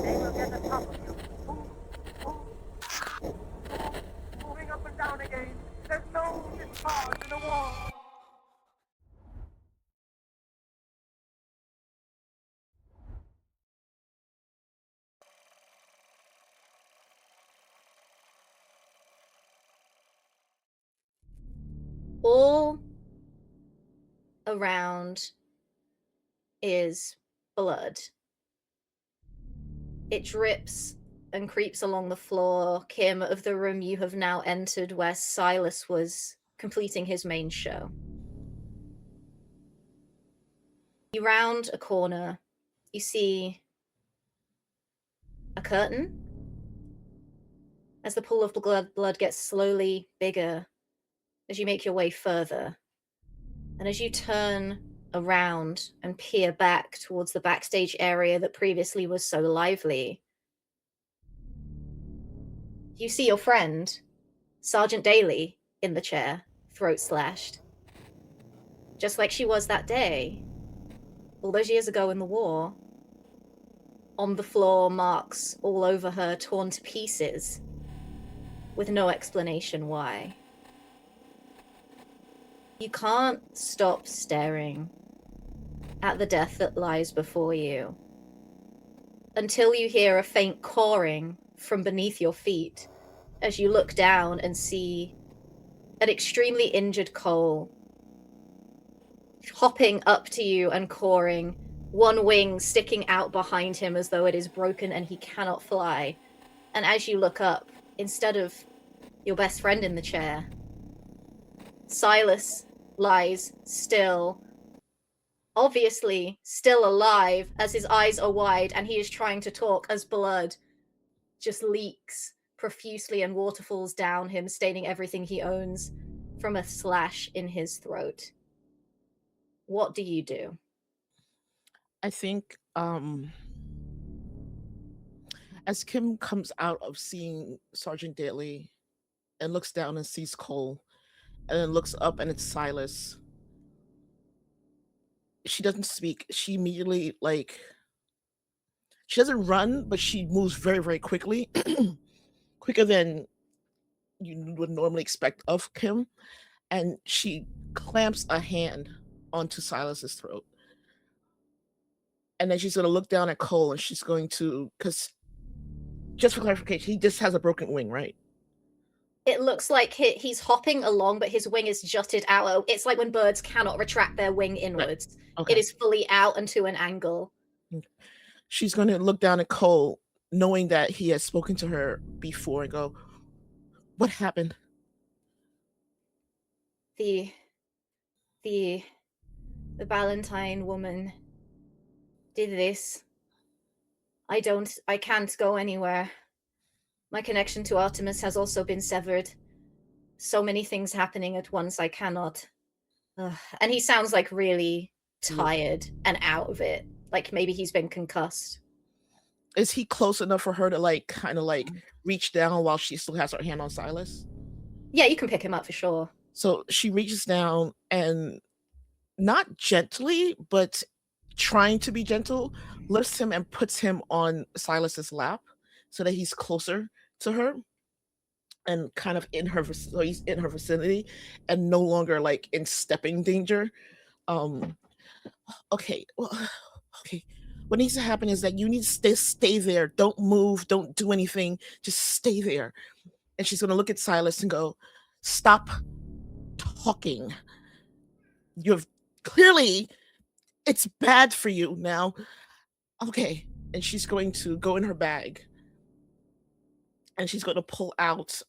They will get the top of you. Move, moving up and down again. There's no discharge in the wall. All around is blood. It drips and creeps along the floor, Kim, of the room you have now entered where Silas was completing his main show. You round a corner, you see a curtain. As the pool of blood gets slowly bigger, as you make your way further, and as you turn around and peer back towards the backstage area that previously was so lively, you see your friend, Sergeant Daly, in the chair, throat slashed. Just like she was that day, all those years ago in the war. On the floor, marks all over her, torn to pieces, with no explanation why. You can't stop staring at the death that lies before you until you hear a faint cawing from beneath your feet as you look down and see an extremely injured Cole hopping up to you and cawing, one wing sticking out behind him as though it is broken and he cannot fly. And as you look up, instead of your best friend in the chair, Silas lies still, obviously still alive, as his eyes are wide and he is trying to talk as blood just leaks profusely and waterfalls down him, staining everything he owns from a slash in his throat. What do you do? I think as Kim comes out of seeing Sergeant Daly and looks down and sees Cole and then looks up and it's Silas, she doesn't speak. She immediately, like, she doesn't run, but she moves very, very quickly, quicker than you would normally expect of Kim. And she clamps a hand onto Silas's throat. And then she's going to look down at Cole and she's going to, because just for clarification, he just has a broken wing, right? It looks like he's hopping along, but his wing is jutted out. It's like when birds cannot retract their wing inwards. Right. Okay. It is fully out and to an angle. She's going to look down at Cole, knowing that he has spoken to her before, and go, "What happened?" The Valentine woman did this. I can't go anywhere. My connection to Artemis has also been severed. So many things happening at once, I cannot. And he sounds like really tired and out of it. Like maybe he's been concussed. Is he close enough for her to like kind of like reach down while she still has her hand on Silas? Yeah, you can pick him up for sure. So she reaches down and not gently, but trying to be gentle, lifts him and puts him on Silas's lap so that he's closer to her and kind of so he's in her vicinity and no longer like in stepping danger. Okay, well, okay. What needs to happen is that you need to stay there. Don't move. Don't do anything. Just stay there. And she's going to look at Silas and go, "Stop talking. You've clearly, it's bad for you now." Okay. And she's going to go in her bag and she's going to pull out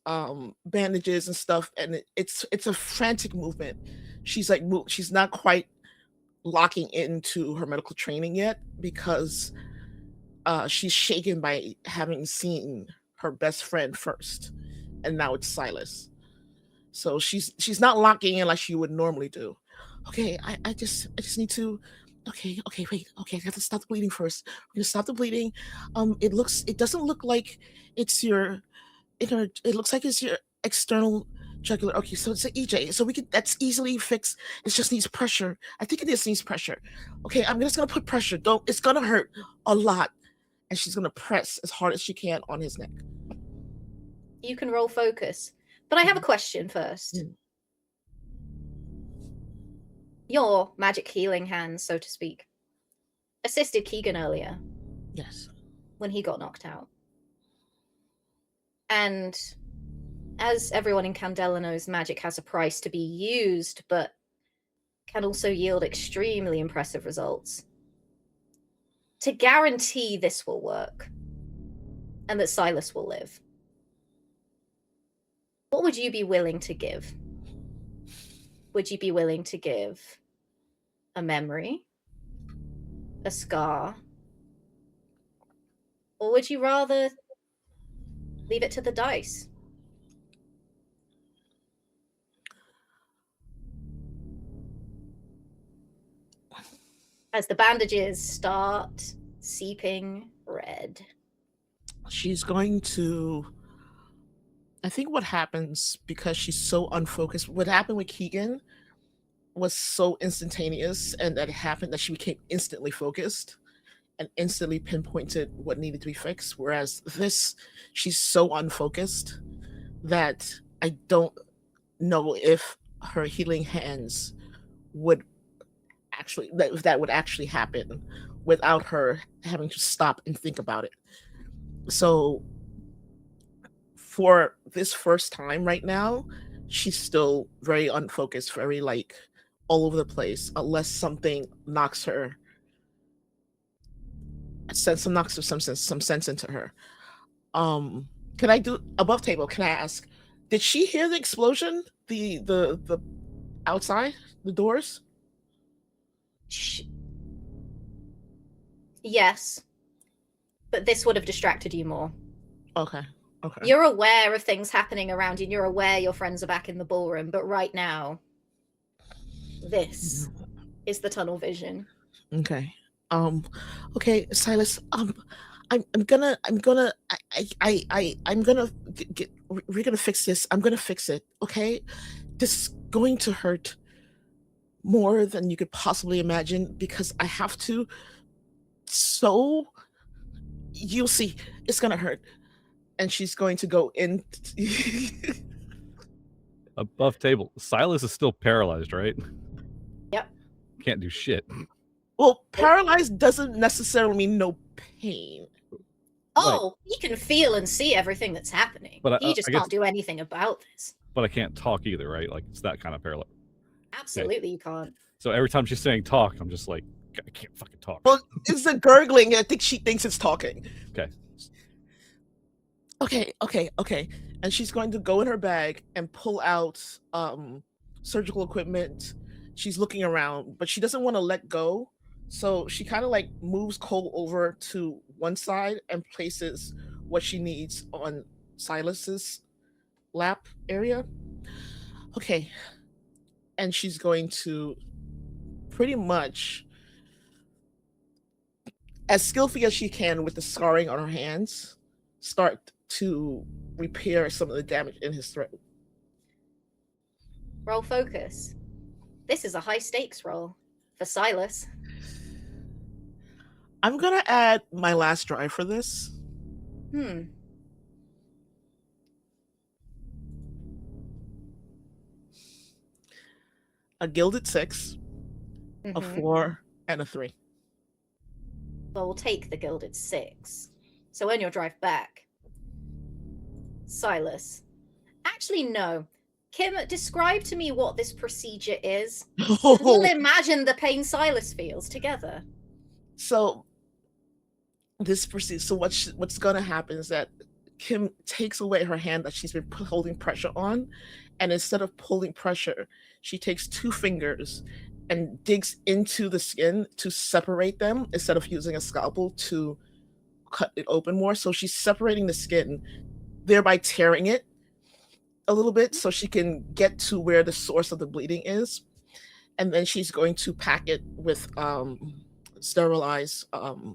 bandages and stuff. And it's a frantic movement. She's like, she's not quite locking into her medical training yet because she's shaken by having seen her best friend first, and now it's Silas. So she's not locking in like she would normally do. Okay, I just need to Okay, wait. Okay, I have to stop the bleeding first. We're gonna stop the bleeding. It doesn't look like it's your inner. It looks like it's your external jugular. Okay, so it's an EJ. So that's easily fixed. It just needs pressure. I think it just needs pressure. Okay, I'm just gonna put pressure. Don't. It's gonna hurt a lot, and she's gonna press as hard as she can on his neck. You can roll focus, but I have a question first. Mm. Your magic healing hands, so to speak, assisted Keegan earlier. Yes. When he got knocked out. And as everyone in Candela knows, magic has a price to be used, but can also yield extremely impressive results. To guarantee this will work and that Silas will live, what would you be willing to give? Would you be willing to give a memory, a scar, or would you rather leave it to the dice? As the bandages start seeping red. She's going to. I think what happens, because she's so unfocused, what happened with Keegan was so instantaneous, and that happened that she became instantly focused and instantly pinpointed what needed to be fixed. Whereas this, she's so unfocused that I don't know if her healing hands would actually, if that would actually happen without her having to stop and think about it. So for this first time right now, she's still very unfocused, very like all over the place, unless something knocks her, some sense into her. Can I do above table? Can I ask, did she hear the explosion? The outside the doors? Yes, but this would have distracted you more. Okay. You're aware of things happening around you, and you're aware your friends are back in the ballroom, but right now, this is the tunnel vision. Okay. Okay, Silas. We're gonna fix this. I'm gonna fix it. Okay, this is going to hurt more than you could possibly imagine because I have to. So you'll see, it's gonna hurt, and she's going to go in. Above table. Silas is still paralyzed, right? Yep. Can't do shit. Well, paralyzed doesn't necessarily mean no pain. Oh, he can feel and see everything that's happening. But he just can't do anything about this. But I can't talk either, right? Like, it's that kind of paralysis. Absolutely, okay. You can't. So every time she's saying talk, I'm just like, I can't fucking talk. Well, it's the gurgling. I think she thinks it's talking. Okay. And she's going to go in her bag and pull out surgical equipment. She's looking around, but she doesn't want to let go. So she kind of like moves Cole over to one side and places what she needs on Silas's lap area. Okay. And she's going to pretty much, as skillfully as she can with the scarring on her hands, start to repair some of the damage in his throat. Roll focus. This is a high stakes roll for Silas. I'm gonna add my last drive for this. A gilded 6, a 4, and a 3. Well, we'll take the gilded 6. So on your drive back, Silas. Actually, no. Kim, describe to me what this procedure is. We'll imagine the pain Silas feels together. So this procedure. So what's gonna happen is that Kim takes away her hand that she's been holding pressure on, and instead of pulling pressure, she takes 2 fingers and digs into the skin to separate them instead of using a scalpel to cut it open more. So she's separating the skin, thereby tearing it a little bit so she can get to where the source of the bleeding is. and then she's going to pack it with sterilized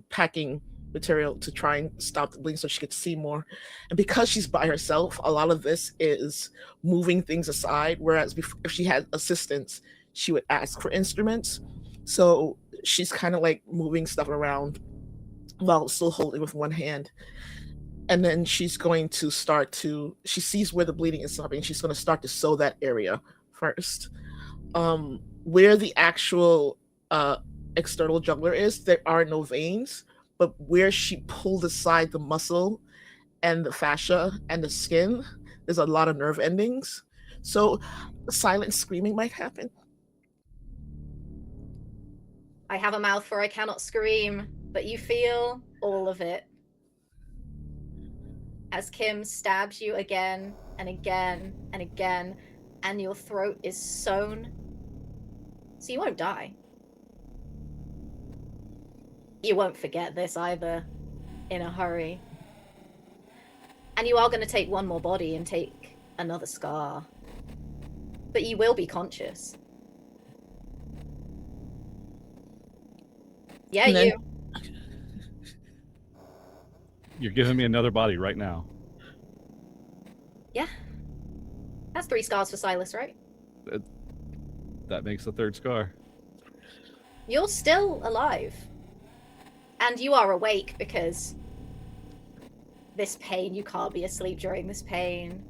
packing material to try and stop the bleeding so she could see more. And because she's by herself, a lot of this is moving things aside, whereas if she had assistance, she would ask for instruments. So she's kind of like moving stuff around while still holding with one hand. And then she's going to she sees where the bleeding is stopping. She's going to start to sew that area first. Where the actual external jugular is, there are no veins, but where she pulled aside the muscle and the fascia and the skin, there's a lot of nerve endings. So silent screaming might happen. I have a mouth for I cannot scream, but you feel all of it. As Kim stabs you again and again and again, and your throat is sewn. So you won't die. You won't forget this either in a hurry. And you are going to take one more body and take another scar. But you will be conscious. Yeah, And then- you. You're giving me another body right now. Yeah. That's 3 scars for Silas, right? That makes the 3rd scar. You're still alive. And you are awake because this pain, you can't be asleep during this pain.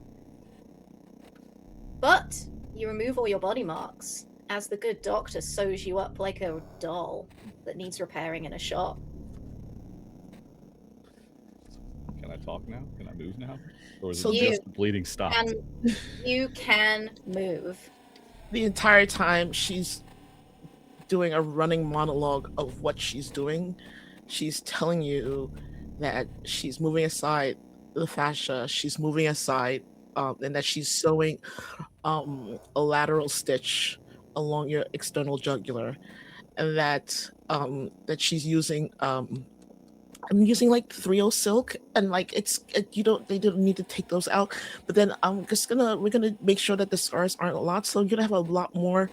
But you remove all your body marks as the good doctor sews you up like a doll that needs repairing in a shop. Can I talk now? Can I move now? Or is So it you just the bleeding stopped? And you can move. The entire time she's doing a running monologue of what she's doing. She's telling you that she's moving aside the fascia, she's moving aside, and that she's sewing a lateral stitch along your external jugular, and that she's using I'm using like 3O silk, and like they don't need to take those out. But then we're gonna make sure that the scars aren't a lot, so you're gonna have a lot more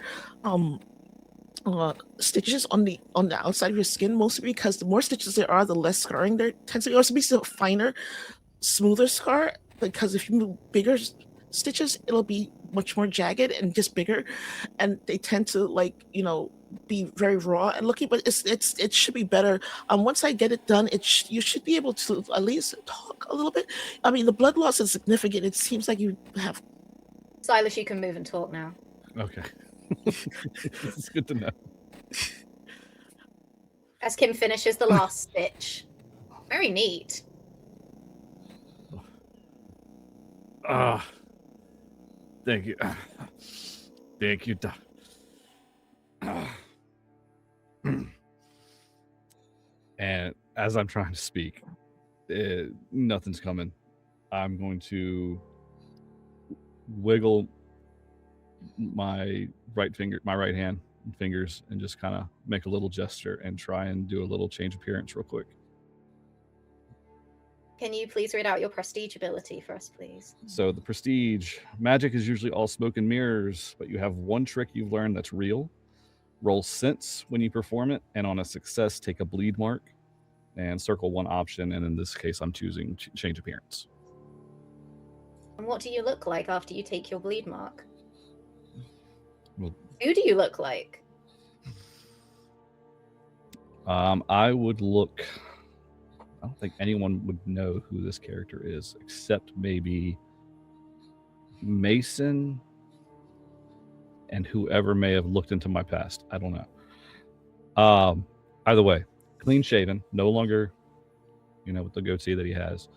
stitches on the outside of your skin, mostly because the more stitches there are, the less scarring there tends to be. Also be still finer, smoother scar, because if you move bigger stitches, it'll be much more jagged and just bigger, and they tend to be very raw and looking. But it should be better. Once I get it done, you should be able to at least talk a little bit. I mean, the blood loss is significant. It seems like you have. Silas, you can move and talk now. Okay. It's good to know. As Kim finishes the last stitch. Very neat. Thank you. Thank you, Doc. And as I'm trying to speak, nothing's coming. I'm going to wiggle my right hand and fingers and just kind of make a little gesture and try and do a little change appearance real quick. Can you please read out your prestige ability for us, please? So the prestige, magic is usually all smoke and mirrors, but you have one trick you've learned that's real. Roll sense when you perform it, and on a success, take a bleed mark and circle one option. And in this case, I'm choosing change appearance. And what do you look like after you take your bleed mark? Well, who do you look like? I would look. I don't think anyone would know who this character is, except maybe Mason and whoever may have looked into my past. I don't know. Either way, clean shaven, no longer, with the goatee that he has.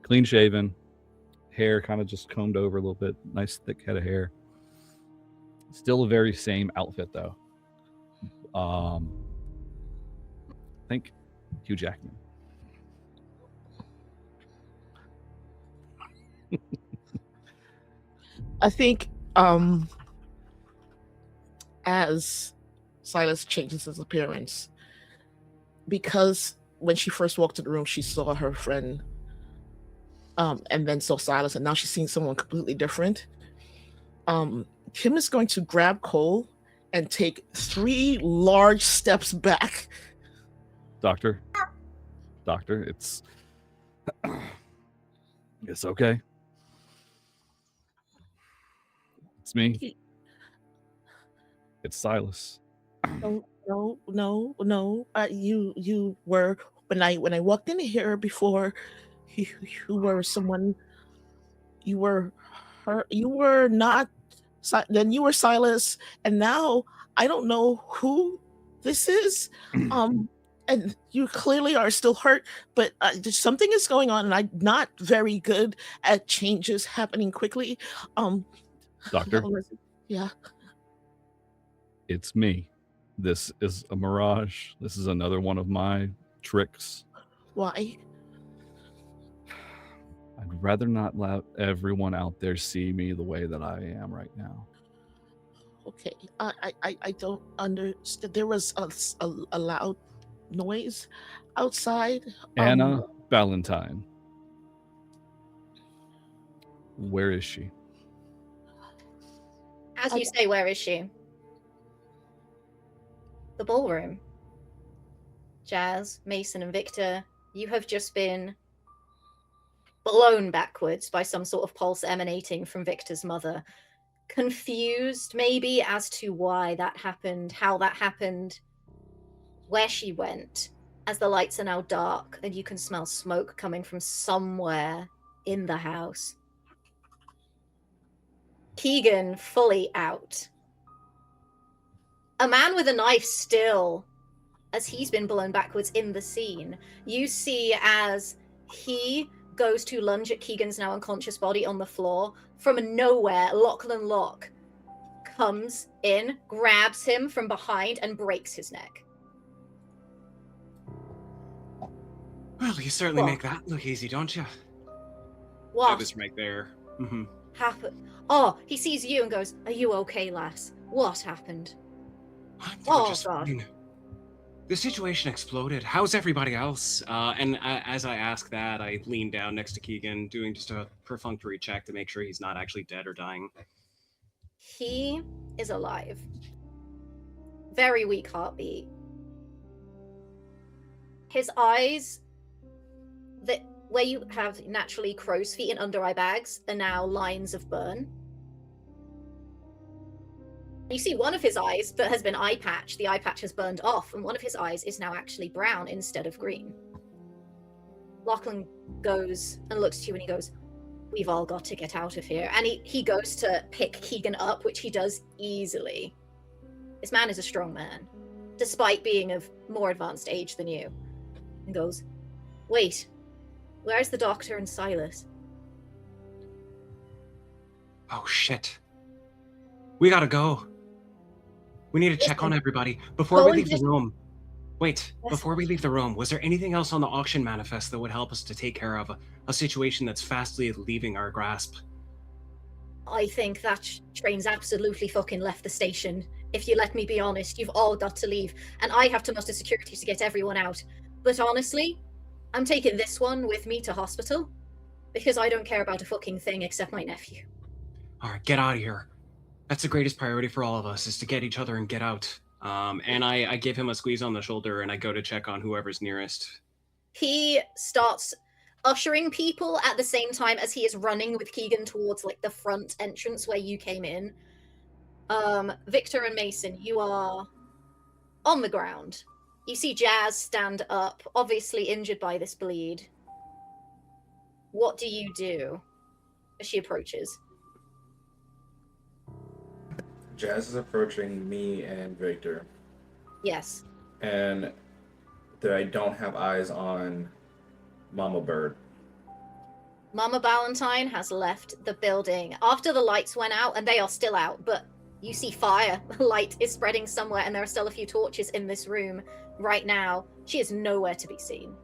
Clean shaven, hair kind of just combed over a little bit, nice thick head of hair. Still a very same outfit though. I think Hugh Jackman. I think as Silas changes his appearance, because when she first walked in the room, she saw her friend and then saw Silas, and now she's seeing someone completely different. Kim is going to grab Cole and take 3 large steps back. Doctor, it's okay. It's me. It's Silas. No. You were when I walked in here before. You were someone. You were her. You were not. Then you were Silas, and now I don't know who this is. And you clearly are still hurt, but something is going on, and I'm not very good at changes happening quickly. Doctor, yeah. It's me. This is a mirage. This is another one of my tricks. Why? I'd rather not let everyone out there see me the way that I am right now. Okay, I don't understand. There was a loud noise outside. Anna Valentine. Where is she? As you say, where is she? The ballroom. Jazz, Mason, and Victor, you have just been blown backwards by some sort of pulse emanating from Victor's mother. Confused, maybe, as to why that happened, how that happened, where she went, as the lights are now dark and you can smell smoke coming from somewhere in the house. Keegan fully out. A man with a knife still, as he's been blown backwards in the scene. You see as he goes to lunge at Keegan's now unconscious body on the floor. From nowhere, Lachlan Locke comes in, grabs him from behind, and breaks his neck. Well, you certainly make that look easy, don't you? What? I was right there. Mm-hmm. Happened? Oh, he sees you and goes, "Are you okay, lass? What happened?" Just fine. The situation exploded. How's everybody else? And as I ask that, I lean down next to Keegan, doing just a perfunctory check to make sure he's not actually dead or dying. He is alive. Very weak heartbeat. His eyes, that where you have naturally crow's feet and under eye bags, are now lines of burn. You see one of his eyes that has been eye patched, the eye patch has burned off, and one of his eyes is now actually brown instead of green. Lachlan goes and looks at you and he goes, "We've all got to get out of here." And he goes to pick Keegan up, which he does easily. This man is a strong man, despite being of more advanced age than you. And goes, "Wait, where's the doctor and Silas?" Oh, shit. We gotta go. We need to check on everybody before we leave the room. Wait, before we leave the room, was there anything else on the auction manifest that would help us to take care of a situation that's fastly leaving our grasp? I think that train's absolutely fucking left the station. If you let me be honest, you've all got to leave, and I have to muster security to get everyone out. But honestly, I'm taking this one with me to hospital, because I don't care about a fucking thing except my nephew. All right, get out of here. That's the greatest priority for all of us, is to get each other and get out. And I give him a squeeze on the shoulder, and I go to check on whoever's nearest. He starts ushering people at the same time as he is running with Keegan towards like the front entrance where you came in. Victor and Mason, you are on the ground. You see Jazz stand up, obviously injured by this bleed. What do you do as she approaches? Jazz is approaching me and Victor. Yes. And I don't have eyes on Mama Bird. Mama Valentine has left the building after the lights went out, and they are still out, but you see fire. Light is spreading somewhere, and there are still a few torches in this room right now. She is nowhere to be seen.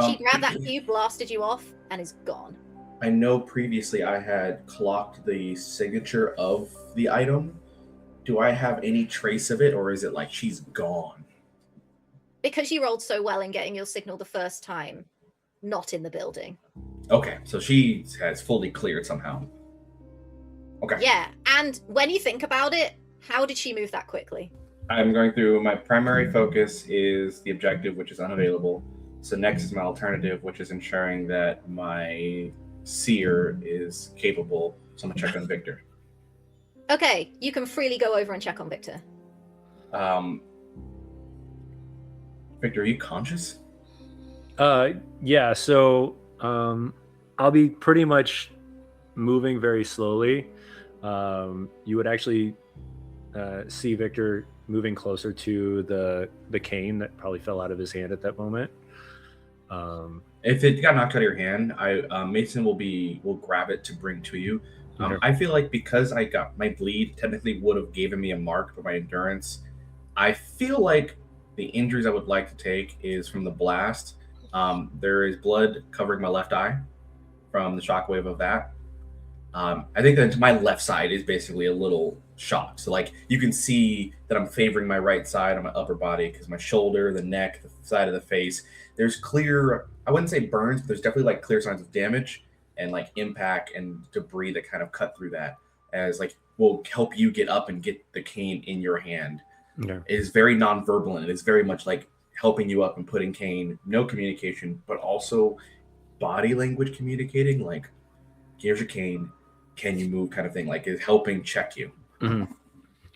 She grabbed that cube, blasted you off, and is gone. I know previously I had clocked the signature of the item. Do I have any trace of it, or is it like she's gone? Because you rolled so well in getting your signal the first time, not in the building. Okay, so she has fully cleared somehow. Okay. Yeah, and when you think about it, How did she move that quickly? I'm going through my primary focus is the objective, which is unavailable. So next is my alternative, which is ensuring that my seer is capable. So I'm gonna check on Victor. Okay, you can freely go over and check on Victor. Victor, are you conscious? Yeah, so I'll be pretty much moving very slowly. You would actually see Victor moving closer to the cane that probably fell out of his hand at that moment. If it got knocked out of your hand, Mason will grab it to bring to you. Okay. I feel like because I got my bleed, technically would have given me a mark for my endurance. I feel like the injuries I would like to take is from the blast. There is blood covering my left eye from the shockwave of that. I think that my left side is basically a little shocked. So like you can see that I'm favoring my right side on my upper body because my shoulder, the neck, the side of the face, there's clear, I wouldn't say burns, but there's definitely like clear signs of damage and like impact and debris that kind of cut through that as like will help you get up and get the cane in your hand. Okay. It is very nonverbal and it is very much like helping you up and putting cane, no communication, but also body language communicating, like here's your cane, can you move kind of thing, like is helping check you. Mm-hmm.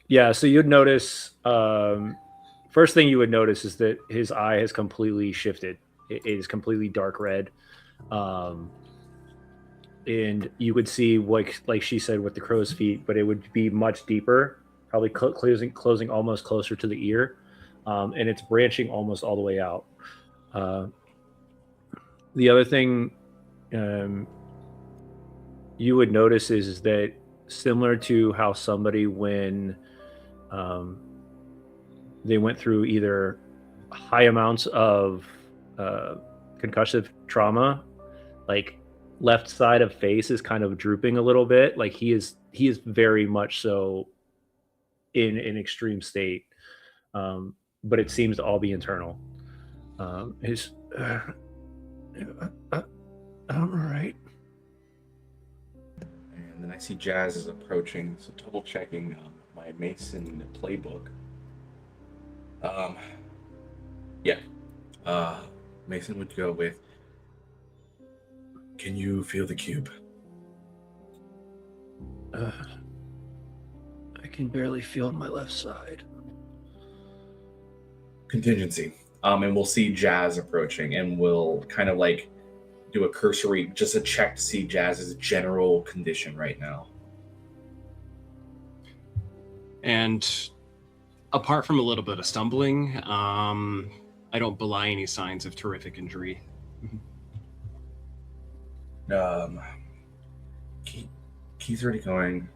Yeah, so you'd notice, first thing you would notice is that his eye has completely shifted. It is completely dark red. And you would see, like she said, with the crow's feet, but it would be much deeper, probably closing almost closer to the ear. And it's branching almost all the way out. The other thing you would notice is that similar to how somebody, when they went through either high amounts of concussive trauma, like left side of face is kind of drooping a little bit. Like he is very much so in an extreme state. But it seems to all be internal. I'm all right. And then I see Jazz is approaching, so double checking my Mason playbook. Mason would go with, can you feel the cube? I can barely feel my left side. Contingency. And we'll see Jazz approaching, and we'll kind of like do a cursory, just a check to see Jazz's general condition right now. And apart from a little bit of stumbling, I don't belie any signs of terrific injury. Keith's already going.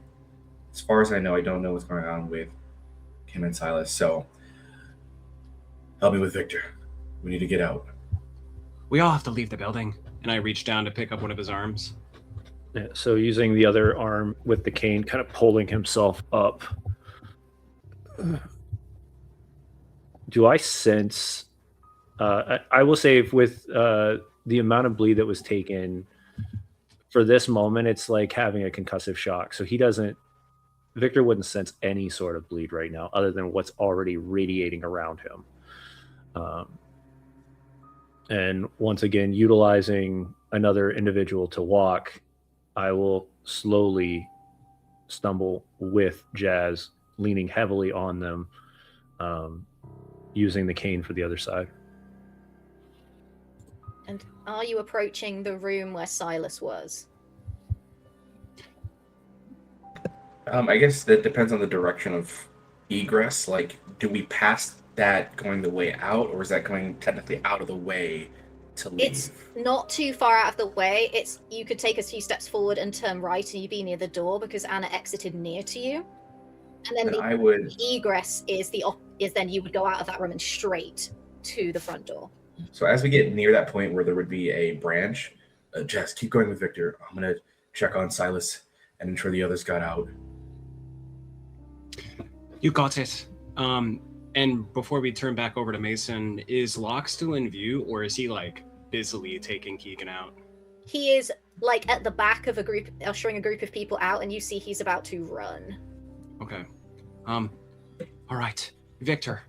As far as I know, I don't know what's going on with Kim and Silas, so help me with Victor. We need to get out. We all have to leave the building. And I reach down to pick up one of his arms. Yeah, so using the other arm with the cane, kind of pulling himself up. Do I sense... I will say with the amount of bleed that was taken, for this moment, it's like having a concussive shock. So Victor wouldn't sense any sort of bleed right now other than what's already radiating around him. And once again, utilizing another individual to walk, I will slowly stumble with Jazz, leaning heavily on them, using the cane for the other side. And are you approaching the room where Silas was? I guess that depends on the direction of egress. Like, do we pass that going the way out, or is that going technically out of the way to leave? It's not too far out of the way. You could take a few steps forward and turn right, and you'd be near the door because Anna exited near to you. And then the egress is then you would go out of that room and straight to the front door. So as we get near that point where there would be a branch, Jess, keep going with Victor. I'm gonna check on Silas and ensure the others got out. You got it. And before we turn back over to Mason, is Locke still in view, or is he like busily taking Keegan out? He is like at the back of a group, ushering a group of people out, and you see he's about to run. Okay. All right. Victor,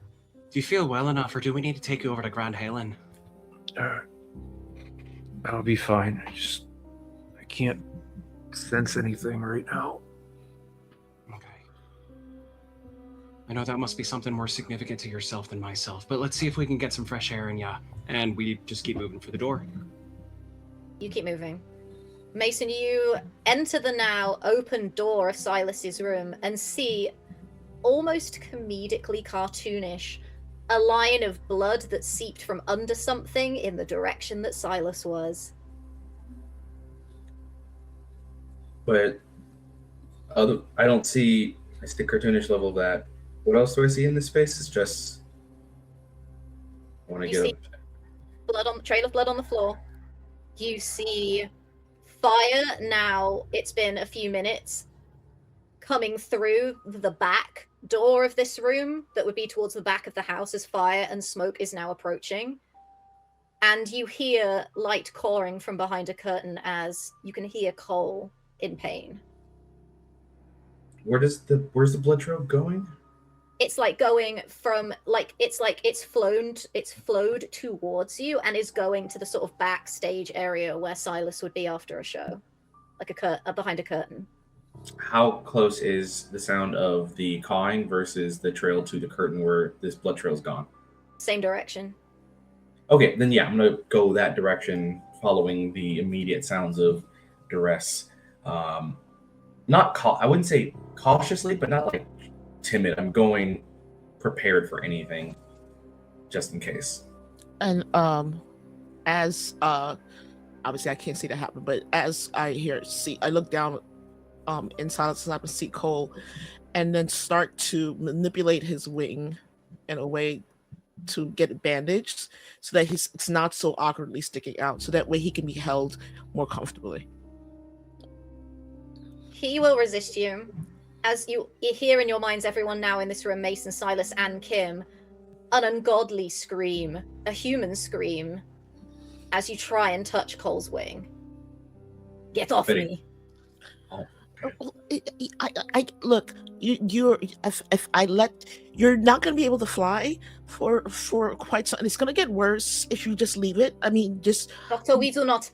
do you feel well enough, or do we need to take you over to Grand Halen? I'll be fine. I can't sense anything right now. Okay. I know that must be something more significant to yourself than myself, but let's see if we can get some fresh air in ya. And we just keep moving for the door. You keep moving. Mason, you enter the now open door of Silas's room and see, almost comedically cartoonish, a line of blood that seeped from under something in the direction that Silas was. But I don't see. I see the cartoonish level of that. What else do I see in this space? It's just. I want to You get see blood on trail of blood on the floor. You see fire now. It's been a few minutes coming through the back door of this room that would be towards the back of the house as fire and smoke is now approaching. And you hear light cawing from behind a curtain as you can hear Cole in pain. Where's the blood trail going? It's like going from it's flowed towards you and is going to the sort of backstage area where Silas would be after a show, like behind a curtain. How close is the sound of the cawing versus the trail to the curtain where this blood trail's gone? Same direction. Okay, then yeah, I'm gonna go that direction, following the immediate sounds of duress. I wouldn't say cautiously, but not like timid. I'm going prepared for anything, just in case. And as obviously I can't see that happen, but as I look down in Silas's lap and see Cole, and then start to manipulate his wing in a way to get it bandaged so that it's not so awkwardly sticking out, so that way he can be held more comfortably. He will resist you. As you hear in your minds, everyone now in this room, Mason, Silas, and Kim, an ungodly scream, a human scream, as you try and touch Cole's wing. Get off me. I look. If I let, you're not going to be able to fly for quite some. It's going to get worse if you just leave it. I mean, just Doctor, we do not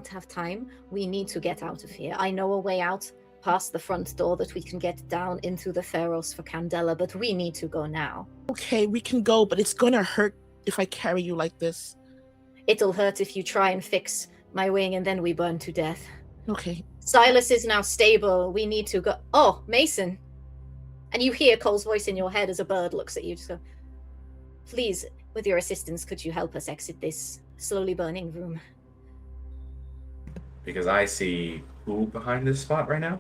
have time. We need to get out of here. I know a way out past the front door that we can get down into the Pharos for Candela, but we need to go now. Okay, we can go, but it's going to hurt if I carry you like this. It'll hurt if you try and fix my wing and then we burn to death. Okay. Silas is now stable. We need to go. Oh, Mason. And you hear Cole's voice in your head as a bird looks at you. Just go, please, with your assistance, could you help us exit this slowly burning room? Because I see who behind this spot right now?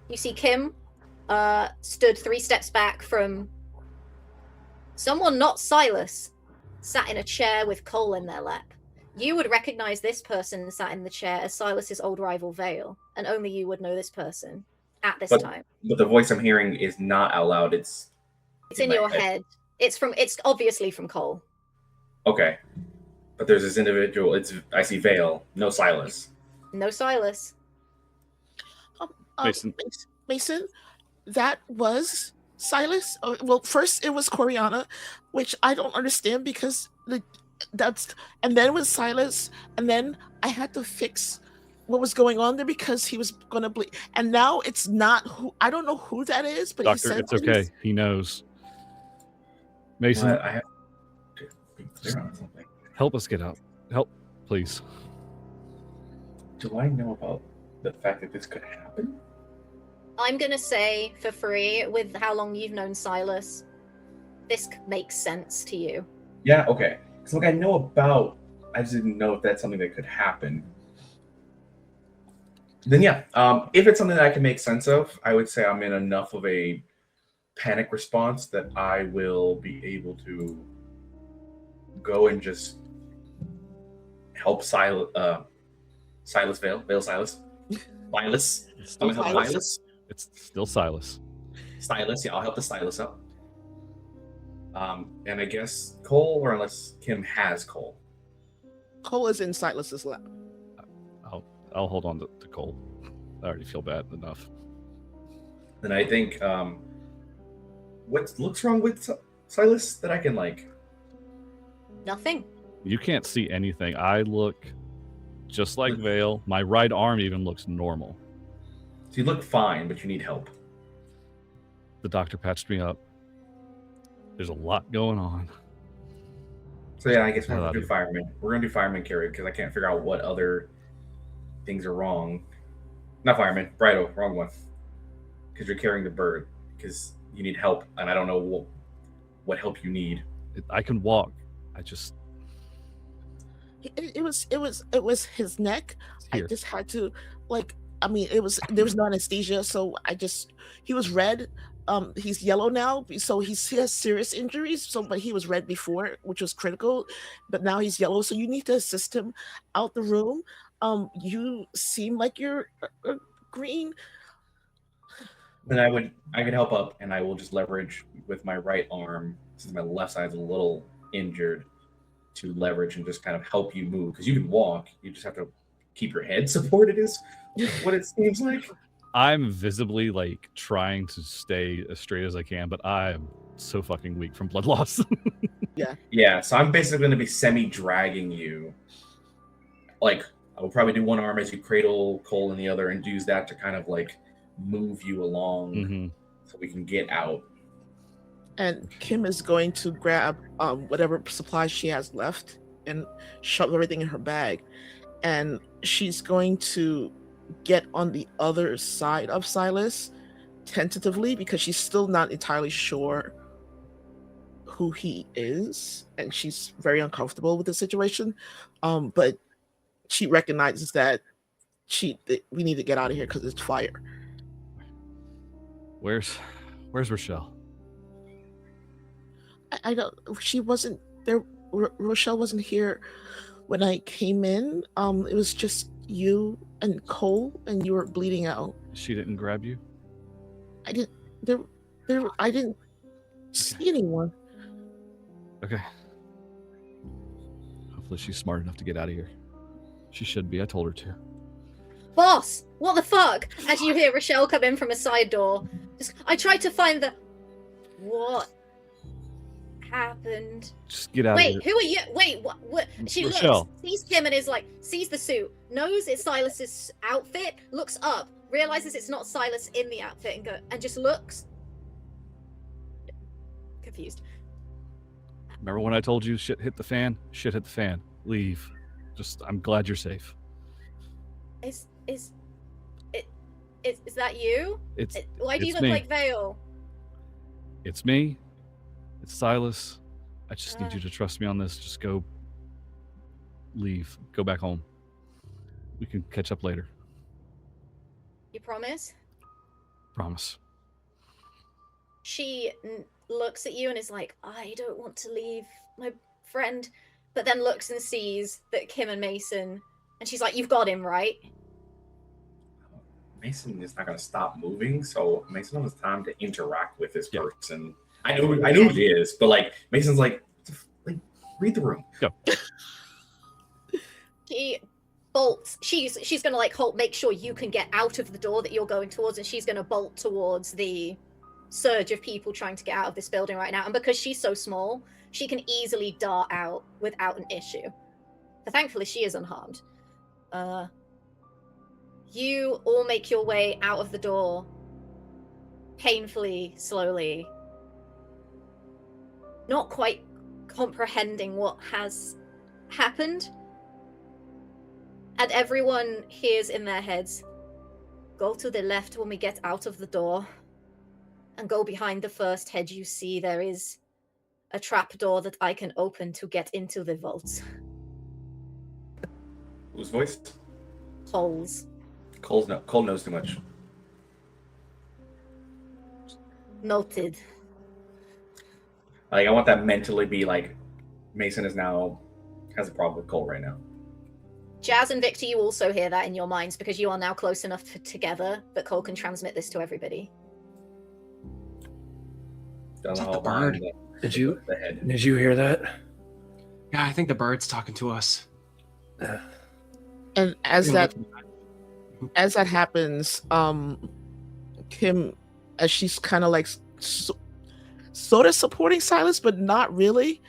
You see Kim stood 3 steps back from someone not Silas, sat in a chair with Cole in their lap. You would recognize this person sat in the chair as Silas's old rival Vale, and only you would know this person at this time. But the voice I'm hearing is not out loud. It's in your head. It's obviously from Cole. Okay. But there's this individual. I see Vale, no Silas. No Silas. Mason, that was Silas. Well, first it was Coriana, which I don't understand because and then it was Silas, and then I had to fix what was going on there because he was gonna bleed, and now it's not who. I don't know who that is, but Doctor, it's okay. He knows. Mason, I have to be clear on something. Help us get out. Help, please. Do I know about the fact that this could happen? I'm gonna say for free, with how long you've known Silas, this makes sense to you. Yeah. Okay. Because I know about. I just didn't know if that's something that could happen. Then yeah, if it's something that I can make sense of, I would say I'm in enough of a panic response that I will be able to go and just help Silas Vale Silas. It's I'm still gonna help Silas. It's still Silas. Stylus, yeah, I'll help the Stylus up. And I guess Cole, or unless Kim has Cole. Cole is in Silas's lap. I'll hold on to Cole. I already feel bad enough. Then I think what looks wrong with Silas that I can like? Nothing. You can't see anything. I look just like Vale. My right arm even looks normal. So you look fine, but you need help. The doctor patched me up. There's a lot going on. So yeah, I guess we're Hell gonna out do of here. fireman. We're gonna do fireman carry because I can't figure out what other things are wrong. Not fireman, Brido, wrong one. Because you're carrying the bird. Because you need help, and I don't know what help you need. I can walk. I just It was his neck. I here. just had to like. I mean, there was no anesthesia, so he was red. He's yellow now, so he has serious injuries. So, but he was red before, which was critical, but now he's yellow. So you need to assist him out the room. You seem like you're green. Then I could help up, and I will just leverage with my right arm since my left side's a little injured to leverage and just kind of help you move because you can walk. You just have to keep your head supported. Is what it seems like. I'm visibly like trying to stay as straight as I can, but I am so fucking weak from blood loss. Yeah, so I'm basically going to be semi-dragging you. Like, I will probably do one arm as you cradle Cole in the other and use that to kind of like move you along so we can get out. And Kim is going to grab whatever supplies she has left and shove everything in her bag. And she's going to get on the other side of Silas tentatively because she's still not entirely sure who he is. And she's very uncomfortable with the situation. But she recognizes that we need to get out of here because it's fire. Where's Rochelle? I don't. She wasn't there. Rochelle wasn't here when I came in. It was just you and Cole, and you were bleeding out. She didn't grab you? I didn't. I didn't see anyone. Okay. Hopefully she's smart enough to get out of here. She should be. I told her to. Boss, what the fuck? As you hear Rochelle come in from a side door. I tried to find the... What happened? Just get out of here. Wait, who are you? Wait, what? She Rochelle. looks, sees him and is like, sees the suit, knows it's Silas's outfit, looks up, realizes it's not Silas in the outfit and just looks confused. Remember when I told you shit hit the fan? Shit hit the fan. Leave. I'm glad you're safe. Is that you? Why do you it's look me. like Vale? It's me. It's Silas. I just need you to trust me on this. Just go. Leave. Go back home. We can catch up later. You promise? Promise. She looks at you and is like, I don't want to leave my friend, but then looks and sees that Kim and Mason, and she's like, you've got him, right? Mason is not going to stop moving, so Mason has time to interact with this Yeah. person. I know he is, but like Mason's like read the room. Go. She bolts. She's gonna like make sure you can get out of the door that you're going towards, and she's gonna bolt towards the surge of people trying to get out of this building right now. And because she's so small, she can easily dart out without an issue. But thankfully, she is unharmed. You all make your way out of the door, painfully, slowly, not quite comprehending what has happened. And everyone hears in their heads, go to the left when we get out of the door, and go behind the first hedge you see. There is a trap door that I can open to get into the vaults. Whose voice? Holes. Cole knows too much. Noted. Like I want that mentally be like Mason has a problem with Cole right now. Jazz and Victor, you also hear that in your minds because you are now close enough together that Cole can transmit this to everybody. Don't Is know that how the bird? Did you the head. Did you hear that? Yeah, I think the bird's talking to us. And as that happens, Kim, as she's kind of like sort of supporting Silas, but not really,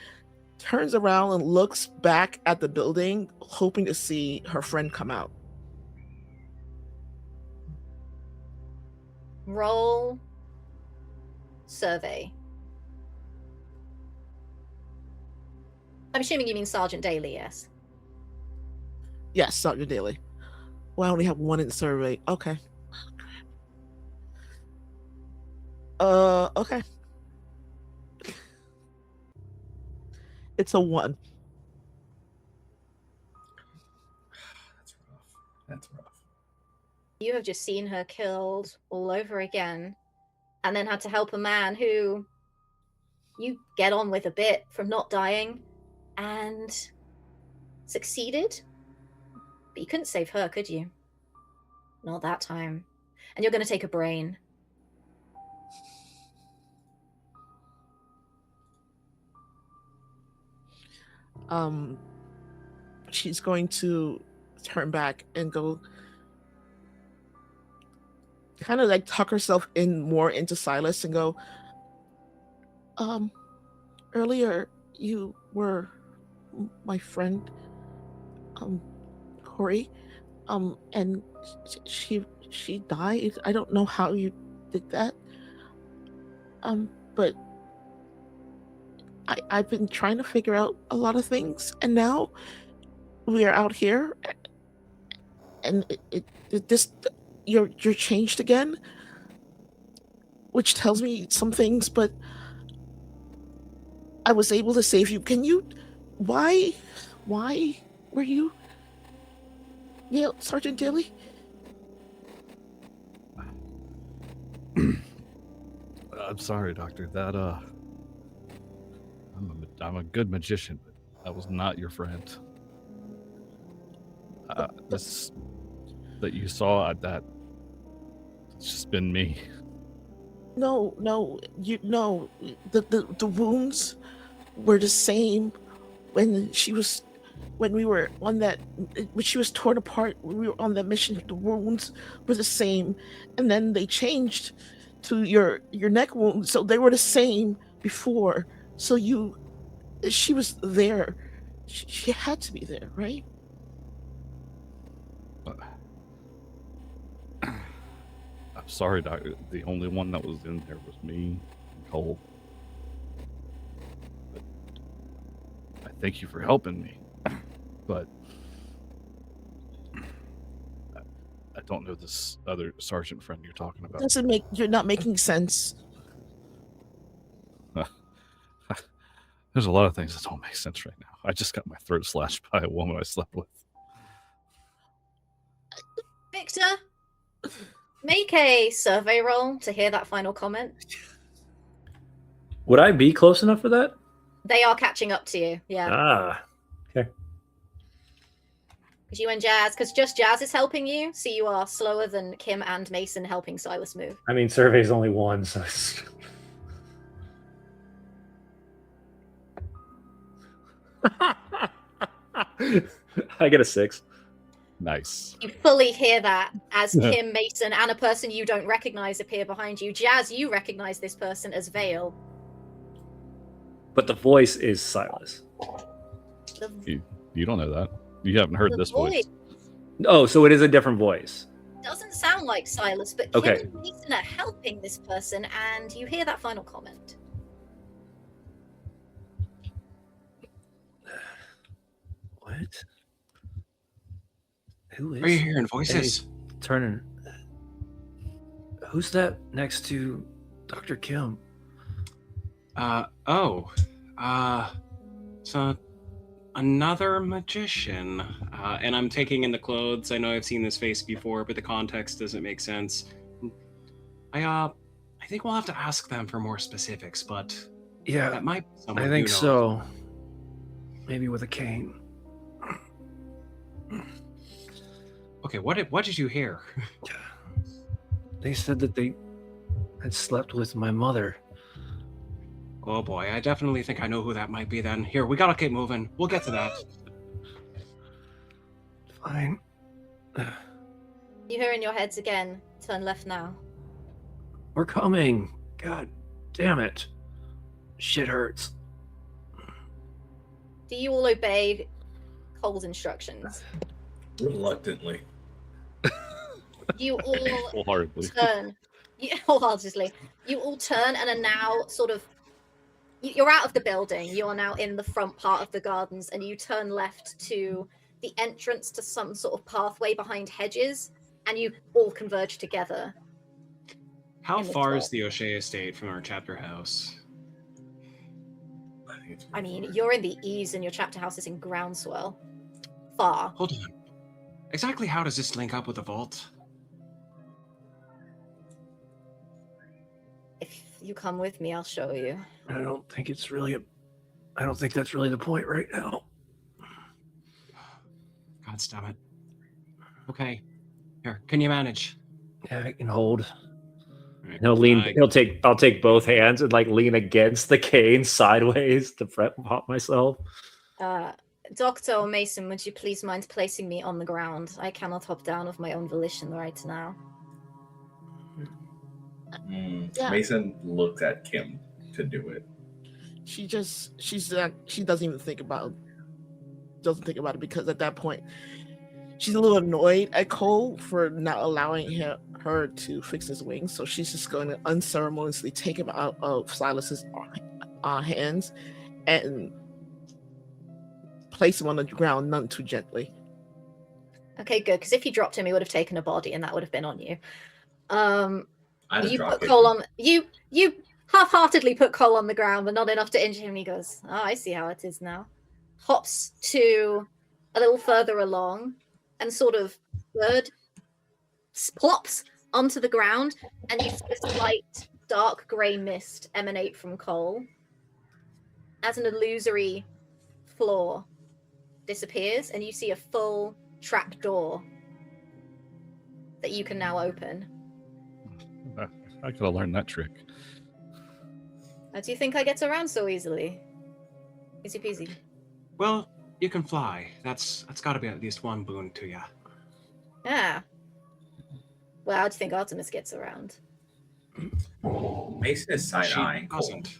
turns around and looks back at the building, hoping to see her friend come out. Roll survey. I'm assuming you mean Sergeant Daly, yes? Yes, Sergeant Daly. Well, I only have one in the survey. Okay. Okay. It's a 1. That's rough. You have just seen her killed all over again, and then had to help a man who you get on with a bit from not dying, and succeeded. But you couldn't save her, could you? Not that time. And you're going to take a brain. She's going to turn back and go, kind of like tuck herself in more into Silas and go, earlier you were my friend, Corey, and she died. I don't know how you did that, but I've been trying to figure out a lot of things, and now we are out here, and you're changed again, which tells me some things, but I was able to save you. Can you, why were you, Sergeant Daly? I'm sorry, Doctor. That I'm a good magician, but that was not your friend. This that you saw, it's just been me. No, the wounds were the same when she was torn apart. We were on that mission. The wounds were the same, and then they changed to your neck wound, so they were the same before. So she was there. She had to be there, right? I'm sorry, Doctor. The only one that was in there was me and Cole. But I thank you for helping me. But I don't know this other sergeant friend you're talking about. You're not making sense. There's a lot of things that don't make sense right now. I just got my throat slashed by a woman I slept with. Victor, make a survey roll to hear that final comment. Would I be close enough for that? They are catching up to you, yeah. Ah, okay. Because you and Jazz, because just Jazz is helping you, so you are slower than Kim and Mason helping Silas move. I mean, survey's only 1, so it's... I get a 6. Nice. You fully hear that as Kim, Mason, and a person you don't recognize appear behind you. Jazz, you recognize this person as Vale. But the voice is Silas. You don't know that. You haven't heard this voice. Oh, so it is a different voice. Doesn't sound like Silas, but Kim and Mason are helping this person, and you hear that final comment. What? Who is? Are you hearing voices? Hey, Turner. Who's that next to Dr. Kim? So another magician. And I'm taking in the clothes. I know I've seen this face before, but the context doesn't make sense. I think we'll have to ask them for more specifics, but yeah, that might be someone I think you know. so. Maybe with a cane. Okay, what did you hear? They said that they had slept with my mother. Oh boy, I definitely think I know who that might be then. Here, we gotta keep moving. We'll get to that. Fine. You hear in your heads again, turn left now. We're coming. God damn it. Shit hurts. Do you all obey Cole's instructions? Reluctantly. You all Wholeheartedly. turn. Wholeheartedly. You all turn and are now sort of. You're out of the building. You're now in the front part of the gardens, and you turn left to the entrance to some sort of pathway behind hedges, and you all converge together. How in the far is top. the O'Shea estate from our chapter house? I mean, you're in the eaves, and your chapter house is in Groundswell. Far. Hold on. Exactly how does this link up with the vault? If you come with me, I'll show you. I don't think that's really the point right now. God damn it. Okay. Here, can you manage? Yeah, I can hold. Right. I'll take both hands and like lean against the cane sideways to prep pop myself. Doctor or Mason, would you please mind placing me on the ground? I cannot hop down of my own volition right now. Yeah. Mason looked at Kim to do it. She doesn't even think about it because at that point she's a little annoyed at Cole for not allowing her to fix his wings. So she's just going to unceremoniously take him out of Silas's hands and place him on the ground, none too gently. Okay, good. Because if you dropped him, he would have taken a body, and that would have been on you. You put him. Cole on. You half-heartedly put Cole on the ground, but not enough to injure him. And he goes, "Oh, I see how it is now." Hops to a little further along, and sort of bird plops onto the ground, and you see a slight dark grey mist emanate from Cole as an illusory floor disappears, and you see a full trap door that you can now open. I could have learned that trick. How do you think I get around so easily? Easy peasy. Well, you can fly. That's got to be at least one boon to you. Yeah. Well, how do you think Artemis gets around? Mason is side-eyeing Cole. Doesn't.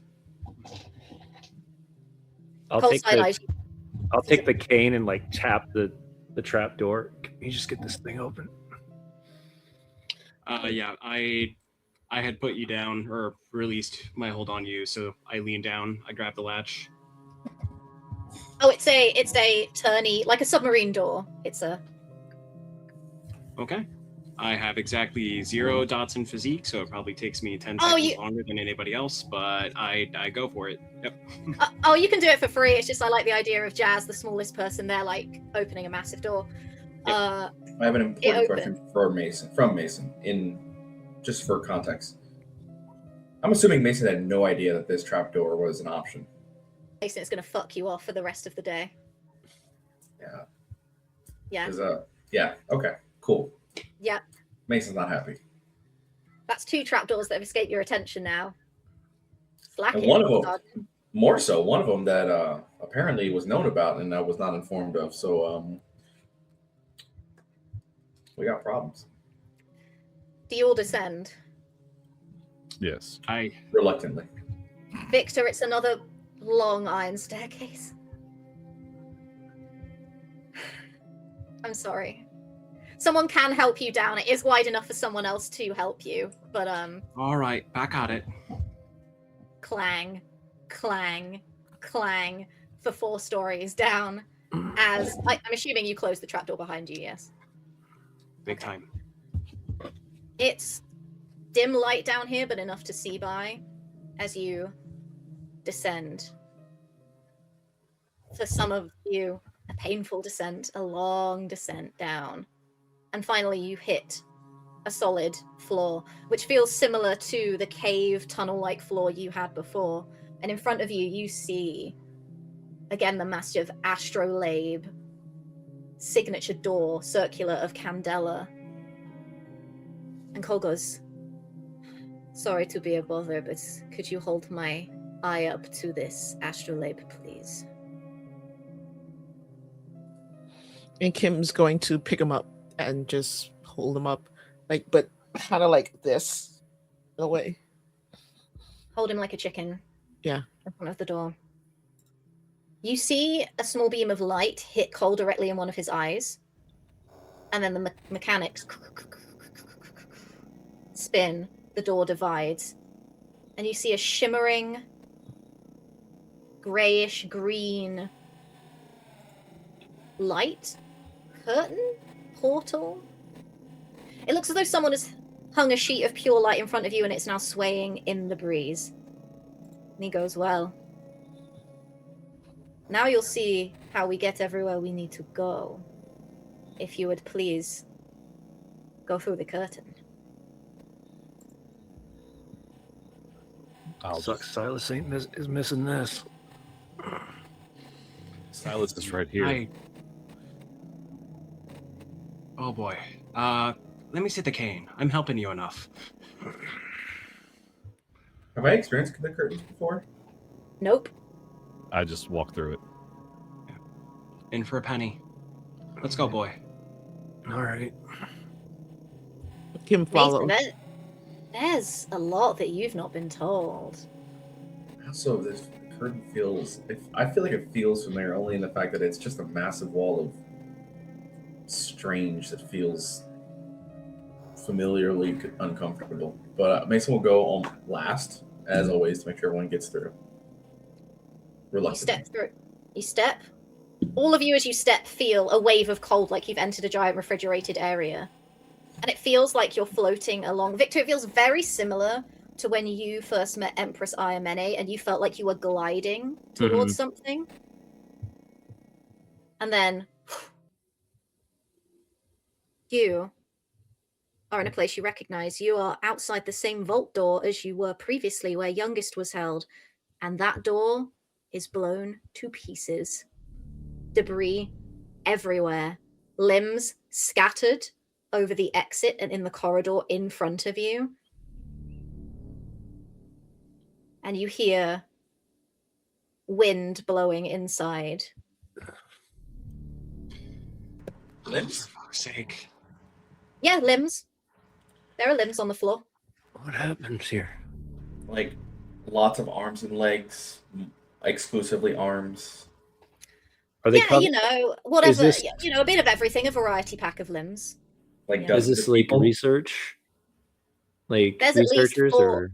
I'll take the cane and like tap the trap door. Can you just get this thing open? Yeah, I had put you down or released my hold on you, so I leaned down, I grabbed the latch. Oh, it's a turny, like a submarine door. Okay. I have exactly 0 dots in physique, so it probably takes me 10 seconds longer than anybody else, but I go for it. Yep. You can do it for free. It's just I like the idea of Jazz, the smallest person there, like opening a massive door. Yep. I have an important question from Mason, just for context. I'm assuming Mason had no idea that this trapdoor was an option. Mason is going to fuck you off for the rest of the day. Yeah. Yeah. Yeah. Okay. Cool. Yeah. Mason's not happy. That's 2 trapdoors that have escaped your attention now. Slacking. And one of them, more so, one of them that apparently was known about and I was not informed of. So we got problems. Do you all descend? Yes. I reluctantly. Victor, it's another long iron staircase. I'm sorry. Someone can help you down. It is wide enough for someone else to help you, but all right, back at it. Clang, clang, clang for 4 stories down. As I'm assuming you closed the trapdoor behind you. Yes. Big time. It's dim light down here, but enough to see by as you descend. For some of you, a painful descent, a long descent down. And finally, you hit a solid floor, which feels similar to the cave tunnel-like floor you had before. And in front of you, you see, again, the massive astrolabe signature door, circular of Candela. And Cole goes, "Sorry to be a bother, but could you hold my eye up to this astrolabe, please?" And Kim's going to pick him up and just hold him up, but kind of like this, in a way. Hold him like a chicken. Yeah. In front of the door. You see a small beam of light hit Cole directly in one of his eyes. And then the mechanics spin, the door divides. And you see a shimmering, grayish green light, curtain, portal. It looks as though someone has hung a sheet of pure light in front of you and it's now swaying in the breeze. And he goes, well, now you'll see how we get everywhere we need to go. If you would please go through the curtain. Sucks. Silas is missing this. Silas is right here. Oh boy. Let me see the cane. I'm helping you enough. Have I experienced the curtains before? Nope. I just walked through it. In for a penny. Let's go, boy. All right. Kim follows. There's a lot that you've not been told. Also, this curtain feels... I feel like it feels familiar only in the fact that it's just a massive wall of strange that feels familiarly uncomfortable. But Mason will go on last, as always, to make sure everyone gets through. You step through. You step. All of you, as you step, feel a wave of cold, like you've entered a giant refrigerated area. And it feels like you're floating along. Victor, it feels very similar to when you first met Empress Ayamene and you felt like you were gliding towards something. And then you are in a place you recognize. You are outside the same vault door as you were previously, where Youngest was held. And that door is blown to pieces. Debris everywhere. Limbs scattered over the exit and in the corridor in front of you. And you hear wind blowing inside. Limbs? For fuck's sake. Yeah, limbs. There are limbs on the floor. What happens here? Like, lots of arms and legs, exclusively arms. Are they Yeah, you know, whatever. this- You know, a bit of everything, a variety pack of limbs. Like, Yeah. dozens Is this of like people. research? Like There's at least researchers 4. or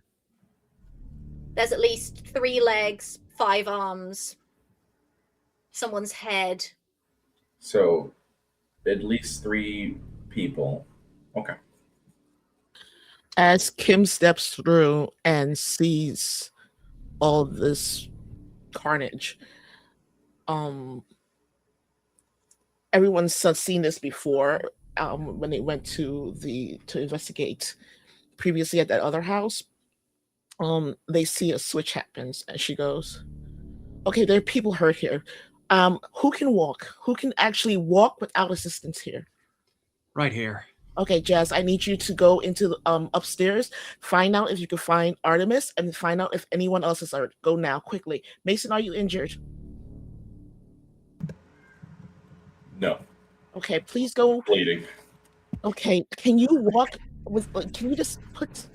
There's at least 3 legs, 5 arms, someone's head. So, at least 3 people. Okay. As Kim steps through and sees all this carnage, everyone's seen this before when they went to investigate previously at that other house. They see a switch happens and she goes, okay, there are people hurt here. Who can walk? Who can actually walk without assistance here? Right here. Okay, Jazz, I need you to go into the, upstairs, find out if you can find Artemis, and find out if anyone else is hurt. Go now, quickly. Mason, are you injured? No. Okay, please go. Bleeding. Okay, can you walk with? Can you just put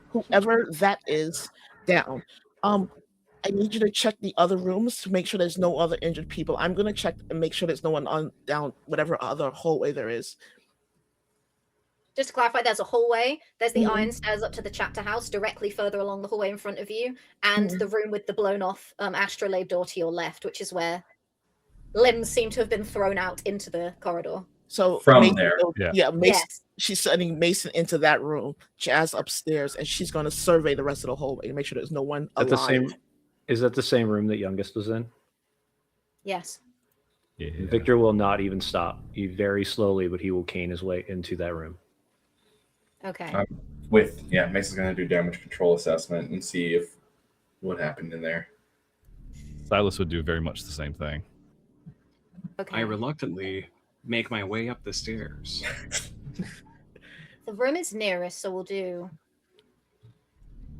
whoever that is down? I need you to check the other rooms to make sure there's no other injured people. I'm gonna check and make sure there's no one on down whatever other hallway there is. Just to clarify, there's a hallway. There's the iron stairs up to the chapter house directly further along the hallway in front of you, and the room with the blown off astrolabe door to your left, which is where limbs seem to have been thrown out into the corridor. So From Mason, there. yeah, Mason. Yes. She's sending Mason into that room, Jazz upstairs, and she's going to survey the rest of the hallway to make sure there's no one alive. Is that the same room that Youngest was in? Yes. Yeah. Victor will not even stop. He very slowly, but he will cane his way into that room. Okay. Mason's gonna do damage control assessment and see if what happened in there. Silas would do very much the same thing. Okay. I reluctantly make my way up the stairs. The room is nearest, so we'll do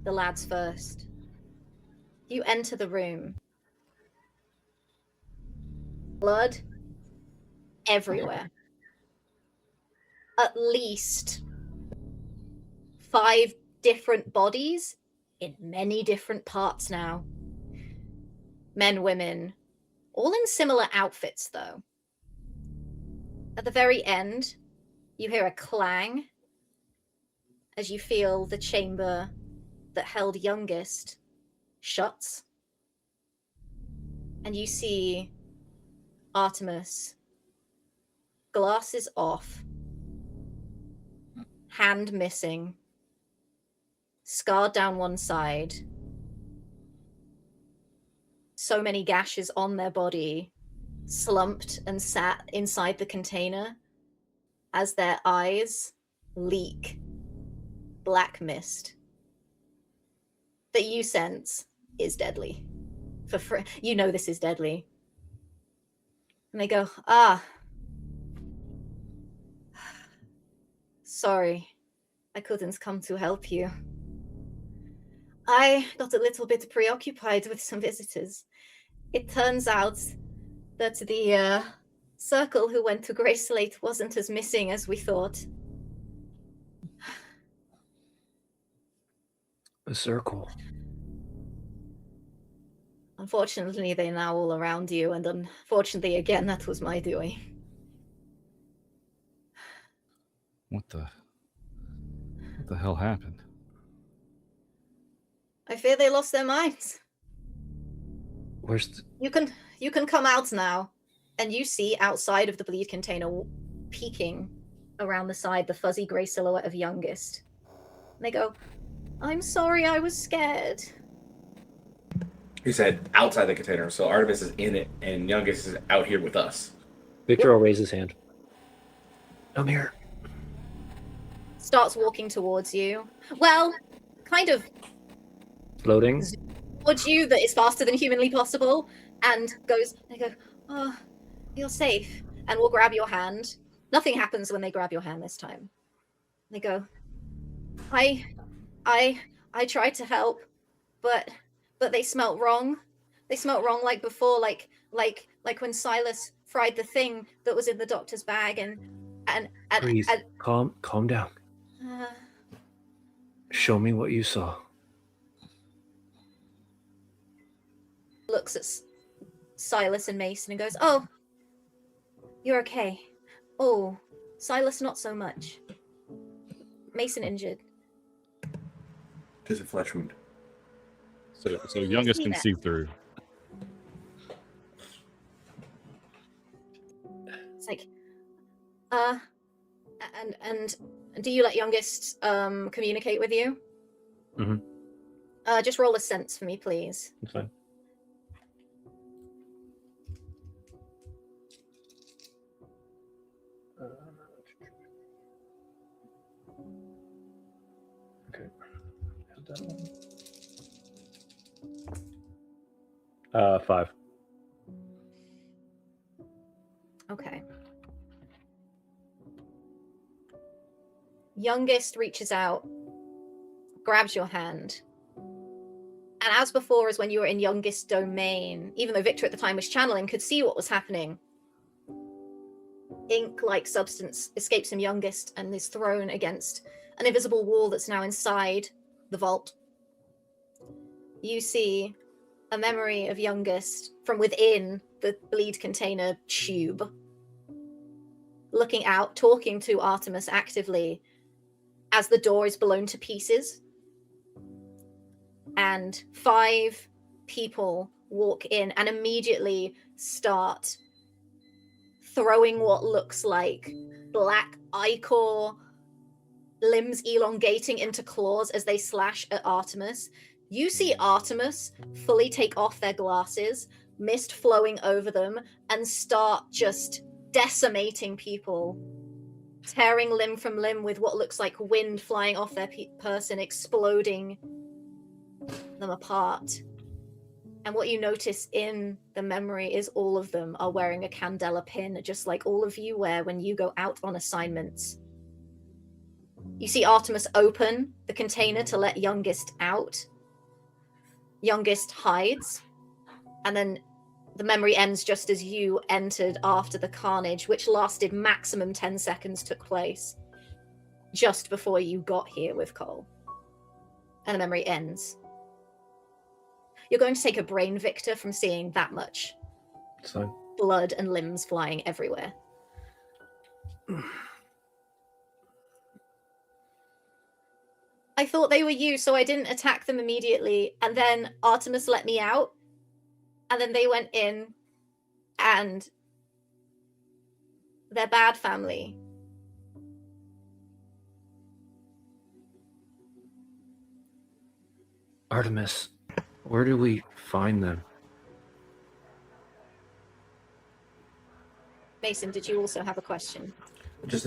the lads first. You enter the room. Blood everywhere. At least 5 different bodies in many different parts now. men, women, all in similar outfits, though. At the very end, you hear a clang as you feel the chamber that held youngest shuts. And you see Artemis, glasses off, hand missing, scarred down one side, so many gashes on their body, slumped and sat inside the container as their eyes leak black mist that you sense is deadly. You know this is deadly. And they go, sorry, I couldn't come to help you. I got a little bit preoccupied with some visitors. It turns out that the circle who went to Grey Slate wasn't as missing as we thought. A circle. Unfortunately, they're now all around you, and unfortunately, again, that was my doing. What the hell happened? I fear they lost their minds. Where's You can come out now, and you see outside of the bleed container, peeking around the side, the fuzzy grey silhouette of youngest. And they go, I'm sorry, I was scared. You said outside the container, so Artemis is in it, and youngest is out here with us. Victor will raise his hand. I'm here. Starts walking towards you. Well, kind of Floating. towards you that is faster than humanly possible, and they go, oh, you're safe, and will grab your hand. Nothing happens when they grab your hand this time. They go, I tried to help, but they smelt wrong. They smelt wrong like before, like when Silas fried the thing that was in the doctor's bag, and Please, calm down. Show me what you saw. Looks at Silas and Mason and goes, oh, you're okay. Oh, Silas not so much. Mason injured. Just a flesh wound. So youngest can see through. It's like, and do you let youngest communicate with you? Mm-hmm. Just roll a sense for me, please. That's fine. Okay. That one. 5. Okay. Youngest reaches out, grabs your hand. And as before, as when you were in youngest domain, even though Victor at the time was channeling, could see what was happening. Ink-like substance escapes from youngest and is thrown against an invisible wall that's now inside the vault. You see a memory of youngest from within the bleed container tube, looking out, talking to Artemis actively as the door is blown to pieces. And 5 people walk in and immediately start throwing what looks like black ichor, limbs elongating into claws as they slash at Artemis. You see Artemis fully take off their glasses, mist flowing over them, and start just decimating people, tearing limb from limb with what looks like wind flying off their person, exploding them apart. And what you notice in the memory is all of them are wearing a Candela pin, just like all of you wear when you go out on assignments. You see Artemis open the container to let youngest out. Youngest hides, and then the memory ends just as you entered after the carnage, which lasted maximum 10 seconds, took place just before you got here with Cole. And the memory ends. You're going to take a brain, Victor, from seeing that much So blood and limbs flying everywhere. I thought they were you, so I didn't attack them immediately. And then Artemis let me out. And then they went in. And they're bad family. Artemis, where do we find them? Mason, did you also have a question? Just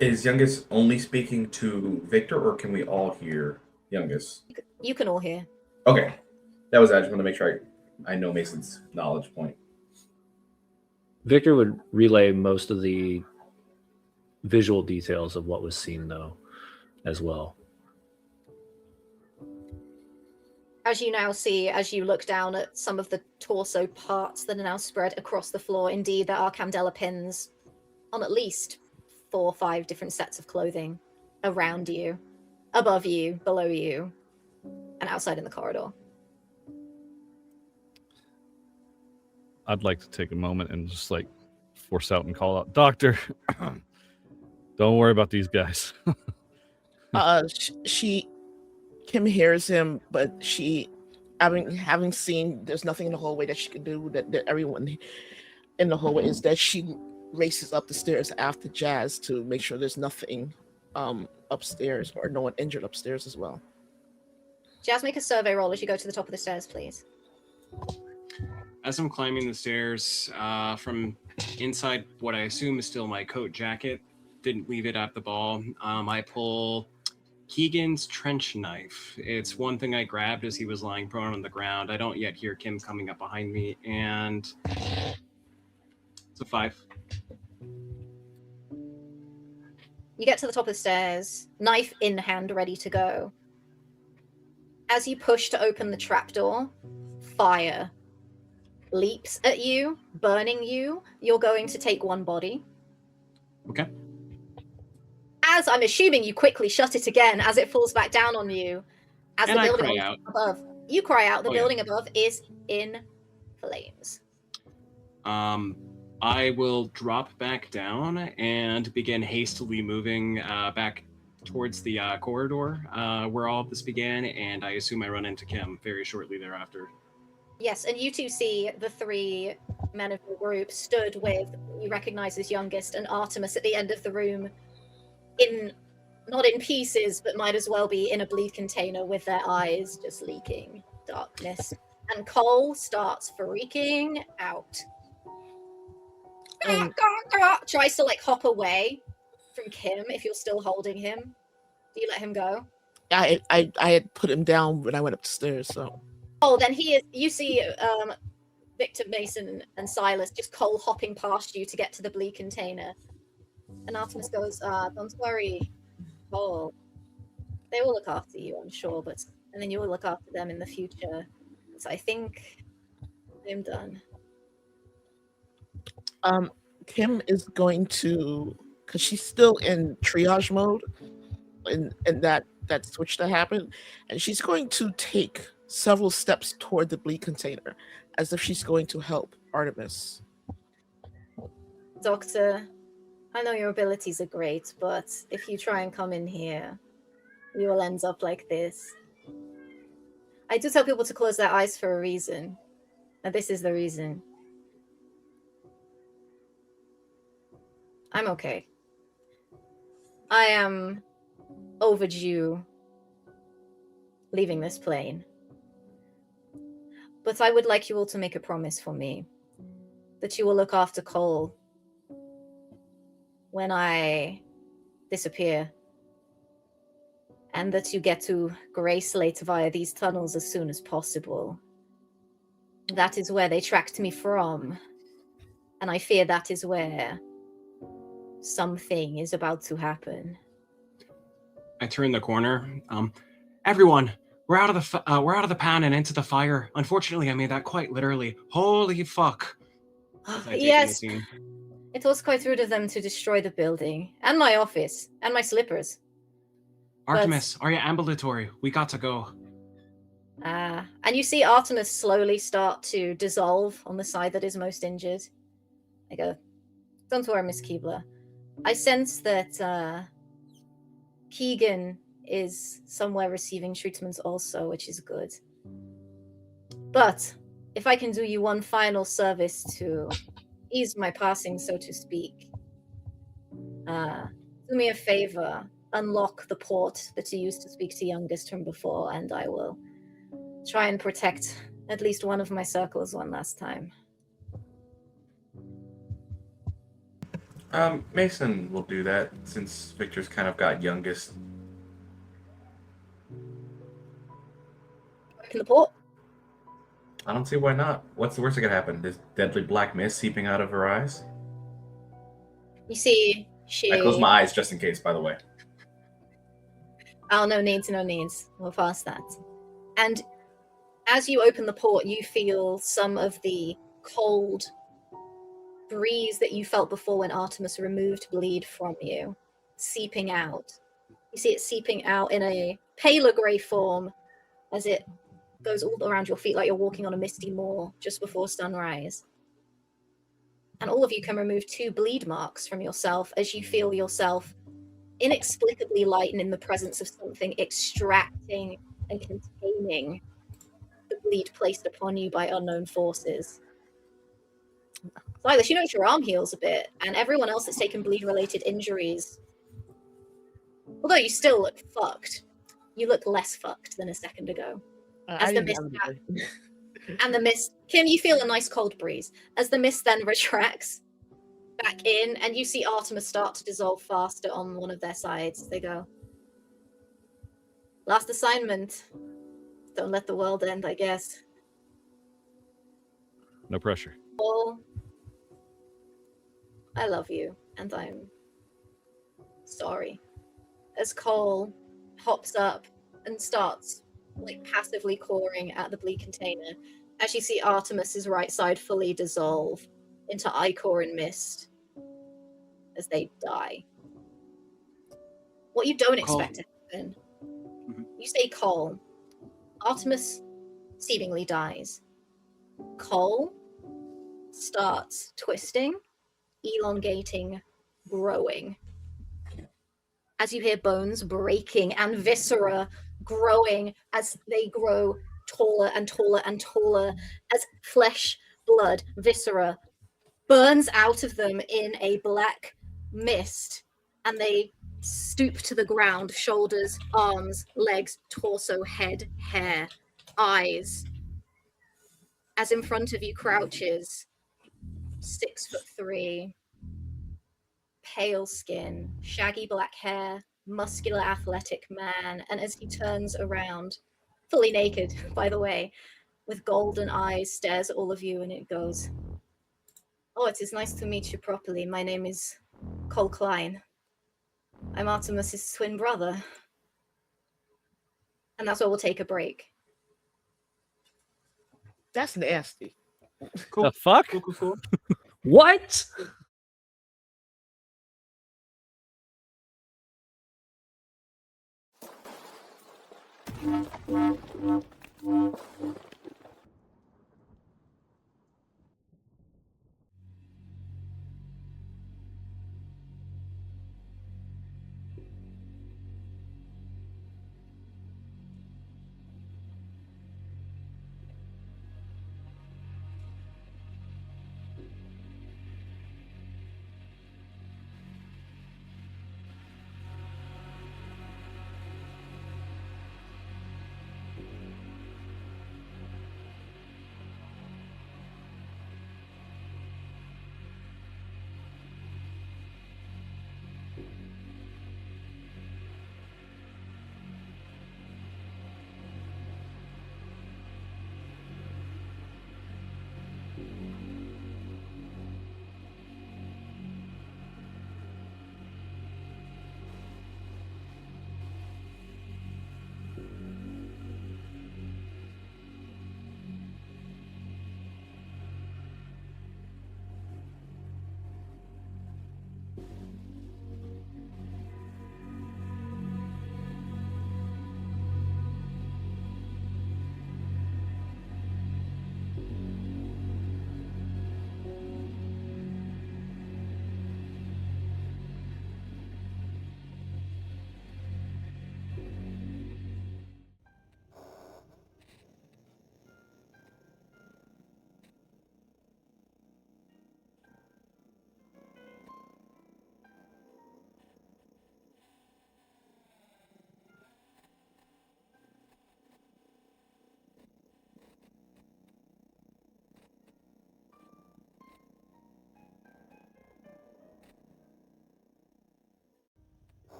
is Youngest only speaking to Victor, or can we all hear Youngest? You can all hear. Okay, that was. I just want to make sure I know Mason's knowledge point. Victor would relay most of the visual details of what was seen, though, as well. As you now see, as you look down at some of the torso parts that are now spread across the floor, indeed, there are Candela pins on at least 4 or 5 different sets of clothing around you, above you, below you, and outside in the corridor. I'd like to take a moment and just like force out and call out, Doctor, don't worry about these guys. Kim hears him, but she, having seen there's nothing in the hallway that she can do, that everyone in the hallway is, that she races up the stairs after Jazz to make sure there's nothing upstairs, or no one injured upstairs as well. Jazz, make a survey roll as you go to the top of the stairs, please. As I'm climbing the stairs, from inside what I assume is still my coat jacket, didn't leave it at the ball, I pull Keegan's trench knife. It's one thing I grabbed as he was lying prone on the ground. I don't yet hear Kim coming up behind me, and it's a 5. You get to the top of the stairs, knife in hand, ready to go. As you push to open the trapdoor, fire leaps at you, burning you. You're going to take 1 body. Okay. As I'm assuming you quickly shut it again as it falls back down on you. As And the I building cry out. above, you cry out. The Oh, yeah. building above is in flames. I will drop back down and begin hastily moving back towards the corridor where all of this began, and I assume I run into Kim very shortly thereafter. Yes, and you two see the 3 men of the group stood with, you recognize as Youngest, and Artemis at the end of the room, not in pieces, but might as well be in a bleed container with their eyes just leaking darkness. And Cole starts freaking out. Tries to like hop away from Kim if you're still holding him. Do you let him go? I had put him down when I went upstairs, so. Oh, then he is. You see, Victor, Mason, and Silas just Cole hopping past you to get to the bleed container. And Artemis goes, "Don't worry, Cole. They will look after you, I'm sure. And then you will look after them in the future. So I think I'm done." Kim is going to, because she's still in triage mode, and that switch that happened, and she's going to take several steps toward the bleed container, as if she's going to help Artemis. Doctor, I know your abilities are great, but if you try and come in here, you will end up like this. I do tell people to close their eyes for a reason, and this is the reason. I'm okay. I am overdue leaving this plane. But I would like you all to make a promise for me that you will look after Cole when I disappear, and that you get to Gracelate via these tunnels as soon as possible. That is where they tracked me from, and I fear that is where something is about to happen. I turn the corner. Everyone, we're out of the pan and into the fire. Unfortunately, I made that quite literally. Holy fuck! Yes, it was quite rude of them to destroy the building and my office and my slippers. Artemis, are you ambulatory? We got to go. And you see Artemis slowly start to dissolve on the side that is most injured. I go, don't worry, Miss Keebler. I sense that Keegan is somewhere receiving treatment also, which is good. But if I can do you one final service to ease my passing, so to speak, do me a favor, unlock the port that you used to speak to Youngest from before, and I will try and protect at least one of my circles one last time. Mason will do that since Victor's kind of got Youngest. Open the port. I don't see why not. What's the worst that could happen? This deadly black mist seeping out of her eyes? You see, she... I close my eyes just in case, by the way. Oh, no needs. We'll pass that. And as you open the port, you feel some of the cold breeze that you felt before when Artemis removed bleed from you, seeping out. You see it seeping out in a paler grey form as it goes all around your feet like you're walking on a misty moor just before sunrise. And all of you can remove 2 bleed marks from yourself as you feel yourself inexplicably lighten in the presence of something extracting and containing the bleed placed upon you by unknown forces. Silas, you notice your arm heals a bit, and everyone else that's taken bleed-related injuries, although you still look fucked, you look less fucked than a second ago. As the mist and the mist, Kim, you feel a nice cold breeze. As the mist then retracts back in, and you see Artemis start to dissolve faster on one of their sides. They go, last assignment. Don't let the world end, I guess. No pressure. Paul, I love you, and I'm sorry. As Cole hops up and starts like passively clawing at the bleed container, as you see Artemis's right side fully dissolve into ichor and mist as they die. What you don't expect to happen, you say Cole. Artemis seemingly dies. Cole starts twisting, elongating, growing. As you hear bones breaking and viscera growing as they grow taller and taller and taller, as flesh, blood, viscera burns out of them in a black mist, and they stoop to the ground, shoulders, arms, legs, torso, head, hair, eyes. As in front of you crouches 6'3", pale skin, shaggy black hair, muscular athletic man, and as he turns around, fully naked, by the way, with golden eyes, stares at all of you, and it goes, "Oh, it is nice to meet you properly. My name is Cole Klein. I'm Artemis's twin brother." And that's where we'll take a break. That's nasty. Cool. The fuck? Cool. What?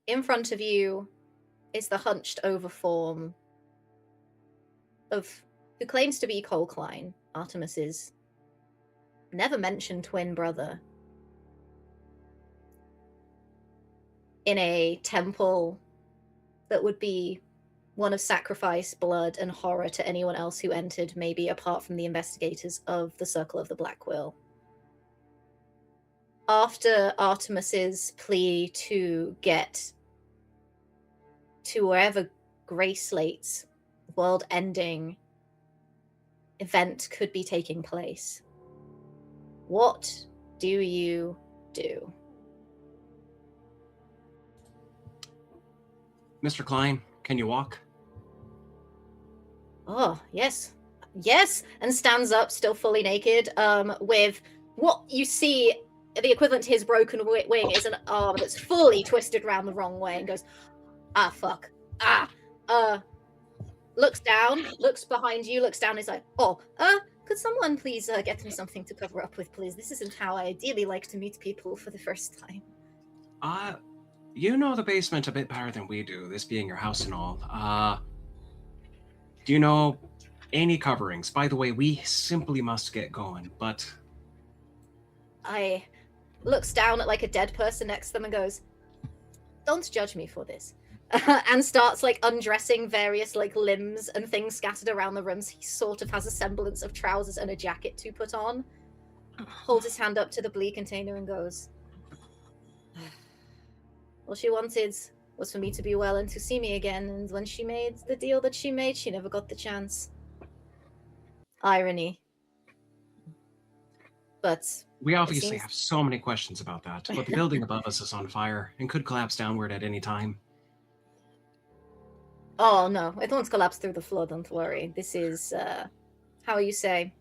In front of you is the hunched over form of who claims to be Cole Klein, Artemis's never mentioned twin brother, in a temple that would be one of sacrifice, blood, and horror to anyone else who entered, maybe apart from the investigators of the Circle of the Black Quill. After Artemis's plea to get to wherever Greyslate's world-ending event could be taking place, what do you do? Mr. Klein, can you walk? Oh, yes. Yes, and stands up, still fully naked, with what you see, the equivalent to his broken wing is an arm that's fully twisted around the wrong way, and goes, ah, fuck. Looks down, looks behind you, looks down, is like, could someone please get me something to cover up with, please? This isn't how I ideally like to meet people for the first time. You know the basement a bit better than we do, this being your house and all. Do you know any coverings? By the way, we simply must get going, but... I looks down at like a dead person next to them and goes, don't judge me for this. And starts like undressing various like limbs and things scattered around the rooms. He sort of has a semblance of trousers and a jacket to put on. Holds his hand up to the bleed container and goes, all she wanted was for me to be well and to see me again, and when she made the deal that she made, she never got the chance. Irony. But we obviously have so many questions about that, but the building above us is on fire and could collapse downward at any time. Oh, no. It won't collapse through the floor, don't worry. This is, how you say,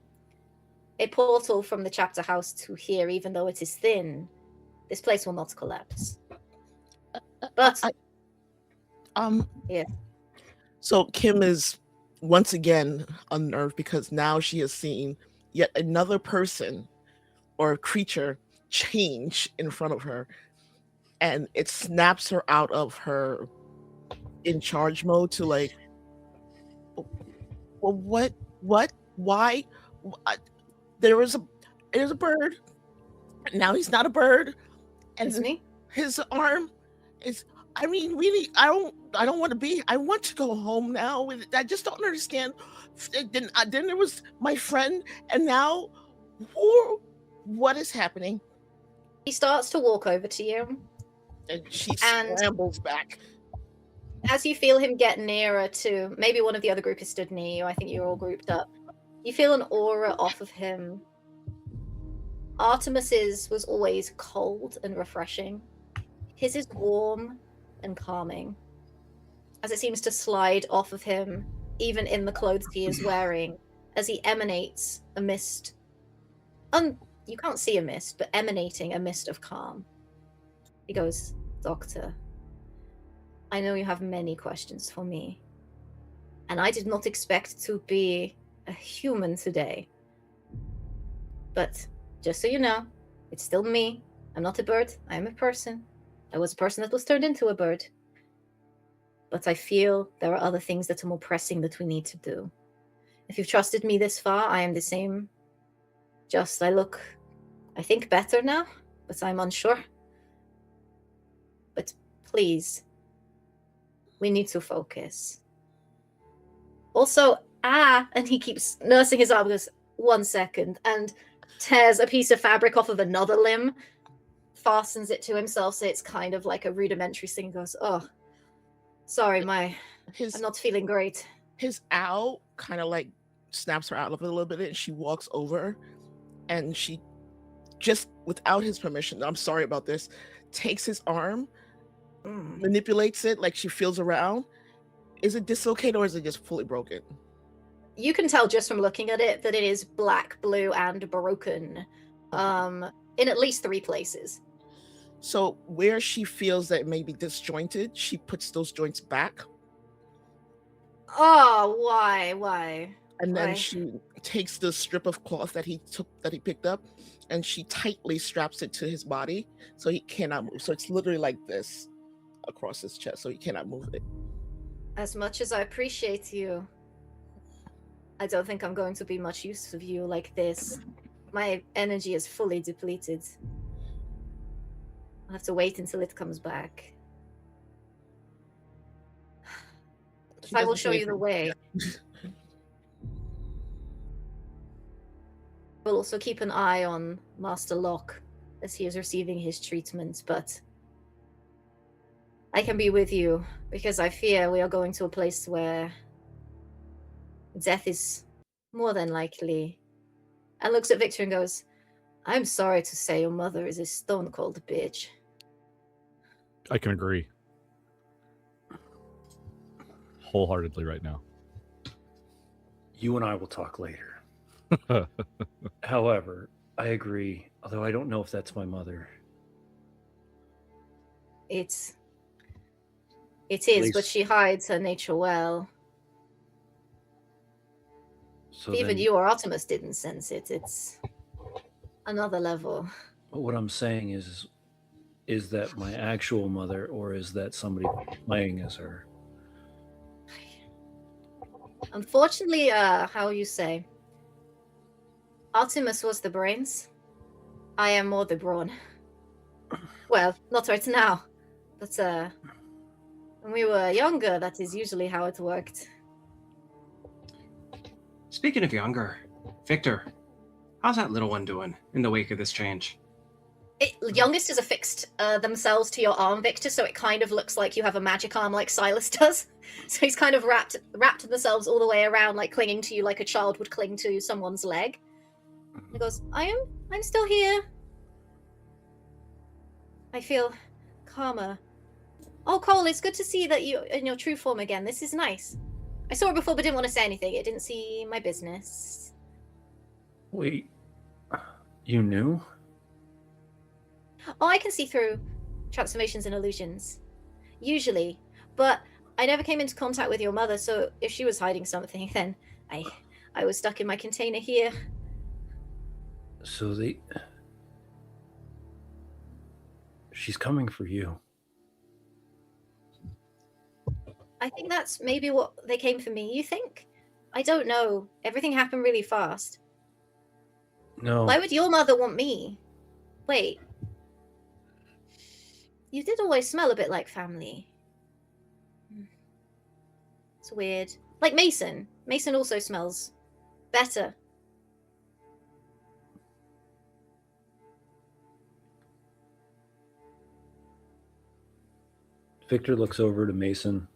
a portal from the chapter house to here, even though it is thin. This place will not collapse. But... yeah. So Kim is once again unnerved because now she has seen yet another person or creature change in front of her, and it snaps her out of her in charge mode to like, well, what, why? There's a bird. Now he's not a bird, and it's me. His arm is. I mean, really, I don't want to be. I want to go home now. I just don't understand. Then there was my friend, and now, what is happening? He starts to walk over to you, and she scrambles back. As you feel him get nearer to, maybe one of the other group is stood near you. I think you're all grouped up. You feel an aura off of him. Artemis's was always cold and refreshing. His is warm and calming, as it seems to slide off of him, even in the clothes he is wearing, as he emanates a mist. You can't see a mist, but emanating a mist of calm. He goes, Doctor, I know you have many questions for me, and I did not expect to be a human today. But just so you know, it's still me. I'm not a bird. I am a person. I was a person that was turned into a bird. But I feel there are other things that are more pressing that we need to do. If you've trusted me this far, I am the same. Just, I think better now, but I'm unsure. But please, we need to focus. Also, and he keeps nursing his arm, goes, 1 second, and tears a piece of fabric off of another limb, fastens it to himself, so it's kind of like a rudimentary thing, goes, oh, sorry, I'm not feeling great. His owl kind of like snaps her out of it a little bit, and she walks over, and she just, without his permission, I'm sorry about this, takes his arm, manipulates it, like she feels around. Is it dislocated or is it just fully broken? You can tell just from looking at it that it is black, blue, and broken, in at least 3 places. So where she feels that it may be disjointed, she puts those joints back. Oh, why? And then she takes the strip of cloth that he picked up, and she tightly straps it to his body so he cannot move. So it's literally like this. across his chest, so he cannot move it. As much as I appreciate you, I don't think I'm going to be much use of you like this. My energy is fully depleted. I'll have to wait until it comes back. She I will doesn't show say you the anything. way. We'll also keep an eye on Master Locke as he is receiving his treatment, but I can be with you because I fear we are going to a place where death is more than likely. And looks at Victor and goes, I'm sorry to say your mother is a stone cold bitch. I can agree. Wholeheartedly right now. You and I will talk later. However, I agree, although I don't know if that's my mother. It is, but least- she hides her nature well. So Even then, you or Artemis didn't sense it. It's another level. what I'm saying is that my actual mother, or is that somebody playing as her? Unfortunately, how you say, Artemis was the brains. I am more the brawn. Well, not right now, but when we were younger, that is usually how it worked. Speaking of younger, Victor, how's that little one doing in the wake of this change? Youngest is affixed themselves to your arm, Victor, so it kind of looks like you have a magic arm like Silas does. So he's kind of wrapped themselves all the way around, like clinging to you like a child would cling to someone's leg. He goes, I'm still here. I feel calmer. Oh, Cole, it's good to see that you're in your true form again. This is nice. I saw it before but didn't want to say anything. It didn't see my business. Wait, you knew? Oh, I can see through transformations and illusions. Usually. But I never came into contact with your mother, so if she was hiding something, then I was stuck in my container here. So she's coming for you. I think that's maybe what they came for me, you think? I don't know. Everything happened really fast. No. Why would your mother want me? Wait. You did always smell a bit like family. It's weird. Like Mason. Mason also smells better. Victor looks over to Mason.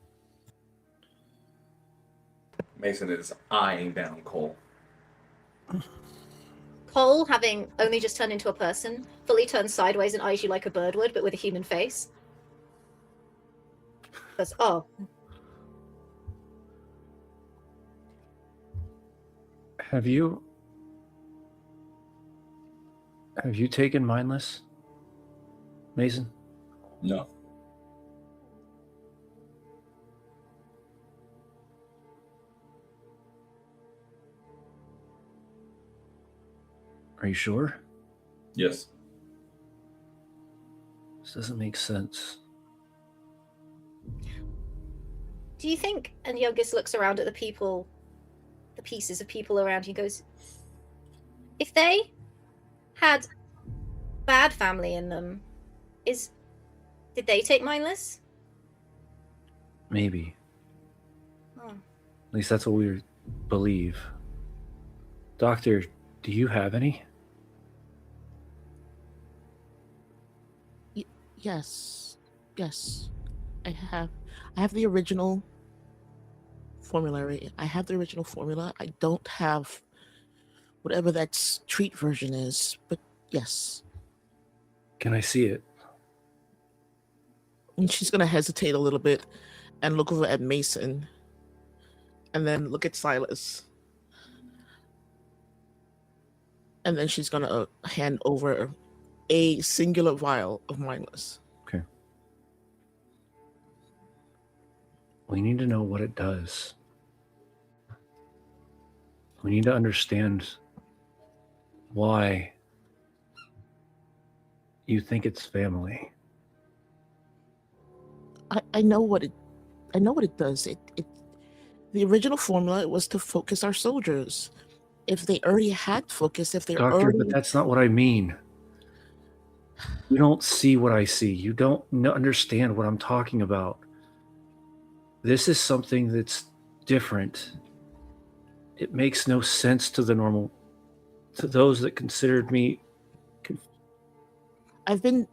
Mason is eyeing down Cole. Cole, having only just turned into a person, fully turns sideways and eyes you like a bird would, but with a human face. Goes, oh. Have you taken Mindless, Mason? No. Are you sure? Yes. This doesn't make sense. Do you think, and Youngest looks around at the people, the pieces of people around, he goes, if they had bad family in them, did they take Mindless? Maybe. Oh. At least that's what we believe. Doctor, do you have any? Yes. I have the original formulary. I have the original formula. I don't have whatever that treat version is, but yes. Can I see it? And she's gonna hesitate a little bit and look over at Mason and then look at Silas. And then she's gonna hand over a singular vial of Mindless. Okay. We need to know what it does. We need to understand why you think it's family. I know what it does. The original formula was to focus our soldiers. If they already had focus, if they're Doctor, already... but that's not what I mean. You don't see what I see. You don't understand what I'm talking about. This is something that's different. It makes no sense to those that considered me. I've been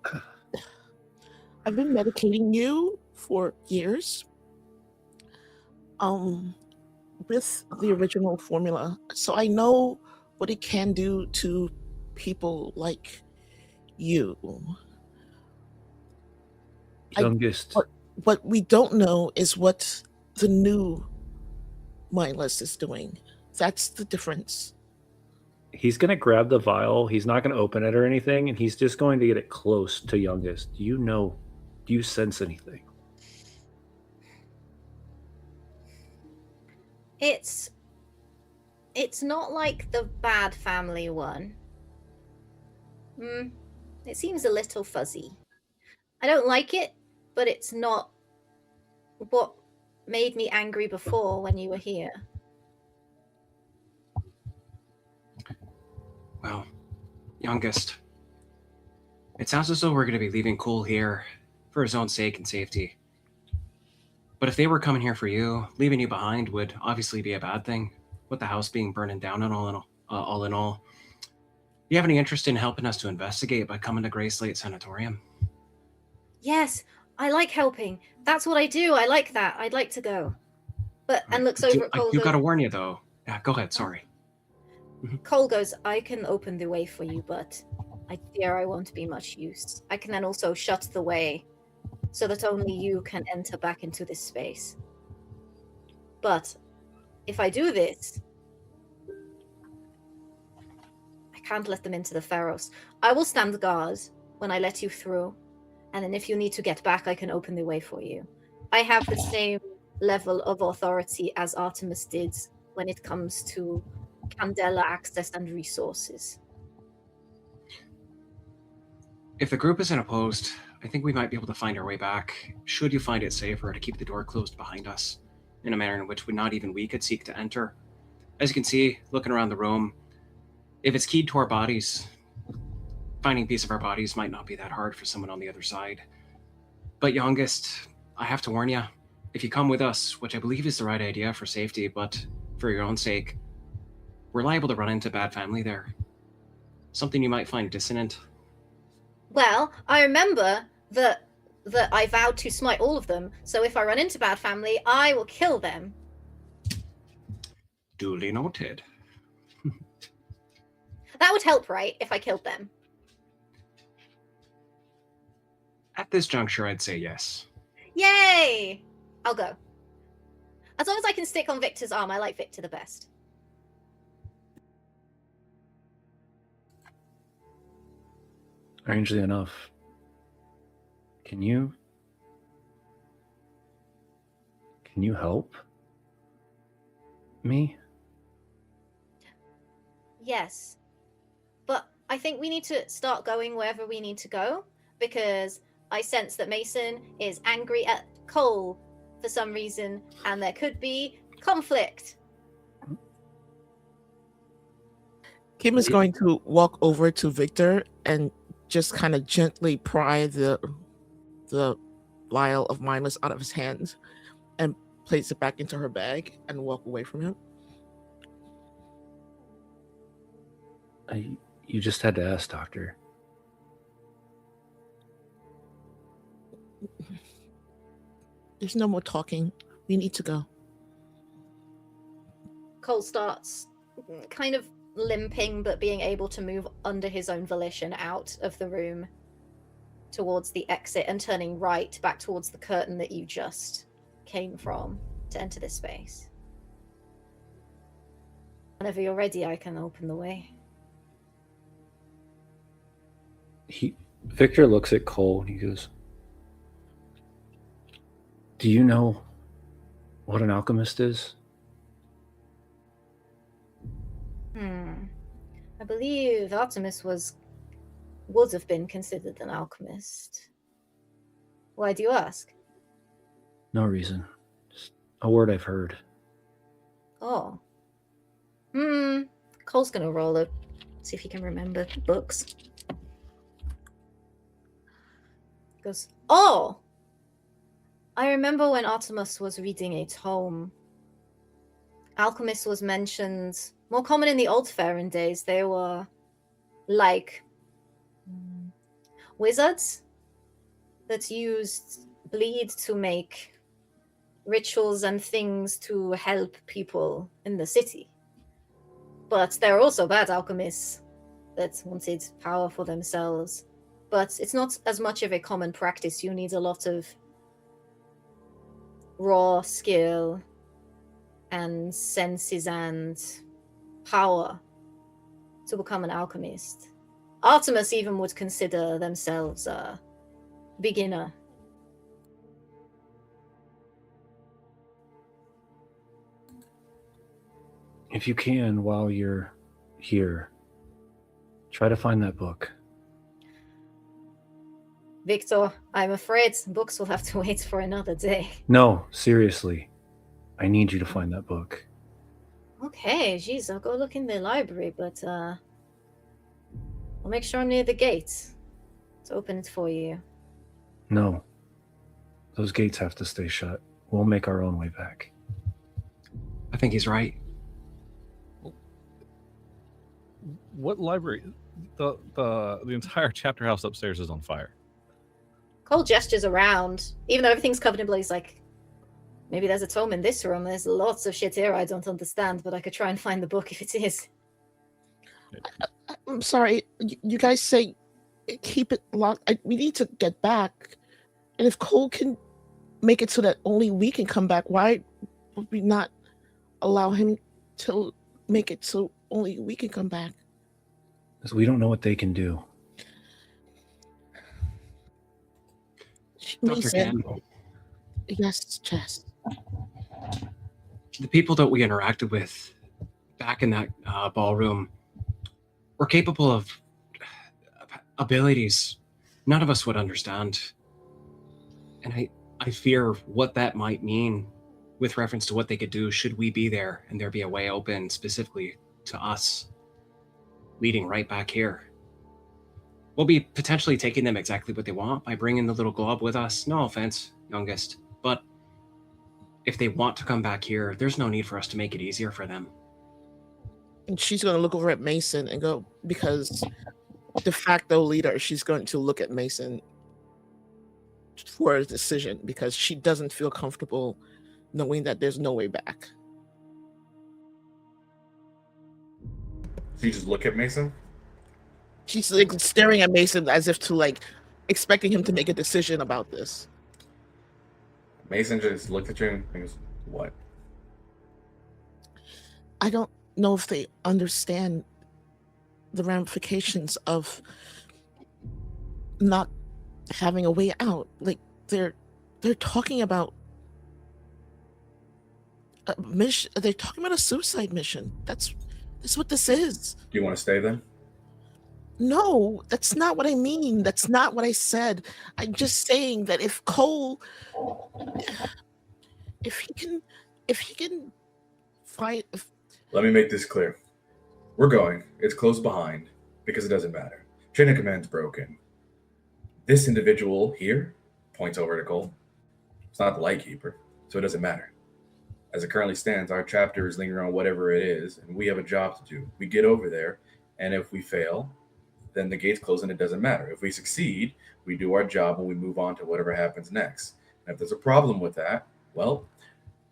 medicating you for years. With the original formula, so I know what it can do to people like you. Youngest. What we don't know is what the new Mindless is doing. That's the difference. He's going to grab the vial. He's not going to open it or anything, and he's just going to get it close to Youngest. Do you sense anything? It's not like the bad family one. It seems a little fuzzy. I don't like it, but it's not what made me angry before when you were here. Well, Youngest, it sounds as though we're going to be leaving Cole here for his own sake and safety. But if they were coming here for you, leaving you behind would obviously be a bad thing, with the house being burning down and all in all. Do you have any interest in helping us to investigate by coming to Grey Slate Sanatorium? Yes, I like helping. That's what I do. I like that. I'd like to go. And looks over at Cole. I do gotta warn you, though. Yeah, go ahead. Sorry. Cole goes, I can open the way for you, but I fear I won't be much use. I can then also shut the way so that only you can enter back into this space. But if I do this, I can't let them into the Pharos. I will stand guard when I let you through, and then if you need to get back, I can open the way for you. I have the same level of authority as Artemis did when it comes to Candela access and resources. If the group isn't opposed, I think we might be able to find our way back, should you find it safer to keep the door closed behind us, in a manner in which not even we could seek to enter. As you can see, looking around the room, if it's keyed to our bodies, finding a piece of our bodies might not be that hard for someone on the other side. But Youngest, I have to warn you, if you come with us, which I believe is the right idea for safety, but for your own sake, we're liable to run into bad family there. Something you might find dissonant. Well, I remember that I vowed to smite all of them, so if I run into bad family, I will kill them. Duly noted. That would help, right, if I killed them? At this juncture, I'd say yes. Yay! I'll go. As long as I can stick on Victor's arm, I like Victor the best. Strangely enough, can you help me? Yes. But I think we need to start going wherever we need to go, because I sense that Mason is angry at Cole for some reason, and there could be conflict. Kim is going to walk over to Victor and just kind of gently pry the vial of Mindless out of his hands and place it back into her bag and walk away from him. You just had to ask, Doctor. There's no more talking. We need to go. Cole starts kind of limping, but being able to move under his own volition out of the room towards the exit and turning right back towards the curtain that you just came from to enter this space. Whenever you're ready, I can open the way. Victor looks at Cole and he goes, "Do you know what an alchemist is?" I believe Artemis would have been considered an alchemist. Why do you ask? No reason. Just a word I've heard. Oh. Cole's gonna roll it. See if he can remember books. He goes, oh! I remember when Artemis was reading a tome. Alchemist was mentioned. More common in the old Farron days. They were like wizards that used bleed to make rituals and things to help people in the city. But there are also bad alchemists that wanted power for themselves. But it's not as much of a common practice. You need a lot of raw skill and senses and power to become an alchemist. Artemis even would consider themselves a beginner. If you can, while you're here, try to find that book. Victor, I'm afraid books will have to wait for another day. No, seriously. I need you to find that book. Okay, geez, I'll go look in the library, but I'll make sure I'm near the gate to open it for you. No. Those gates have to stay shut. We'll make our own way back. I think he's right. What library? The entire chapter house upstairs is on fire. Cole gestures around, even though everything's covered in blood. He's like, maybe there's a tome in this room. There's lots of shit here I don't understand, but I could try and find the book if it is. I'm sorry. You guys say keep it locked. We need to get back. And if Cole can make it so that only we can come back, why would we not allow him to make it so only we can come back? Because we don't know what they can do. Dr. Mason. Campbell, Yes, Jess. the people that we interacted with back in that ballroom were capable of abilities none of us would understand. And I fear what that might mean with reference to what they could do should we be there and there be a way open specifically to us, leading right back here. We'll be potentially taking them exactly what they want by bringing the little glob with us. No offense, youngest. But if they want to come back here, there's no need for us to make it easier for them. And she's going to look over at Mason and go, because de facto leader, she's going to look at Mason for a decision because she doesn't feel comfortable knowing that there's no way back. So you just look at Mason? She's like staring at Mason as if to like expecting him to make a decision about this. Mason just looked at you and goes, what? I don't know if they understand the ramifications of not having a way out. Like they're talking about a mission. They're talking about a suicide mission. That's what this is. Do you want to stay then? No, that's not what I mean. That's not what I said. I'm just saying that if Cole, if he can fight. Let me make this clear. We're going. It's close behind because it doesn't matter. Chain of command's broken. This individual here points over to Cole. It's not the Lightkeeper, so it doesn't matter. As it currently stands, our chapter is lingering on whatever it is, and we have a job to do. We get over there, and if we fail, then the gates close and it doesn't matter. If we succeed, we do our job and we move on to whatever happens next. And if there's a problem with that, well,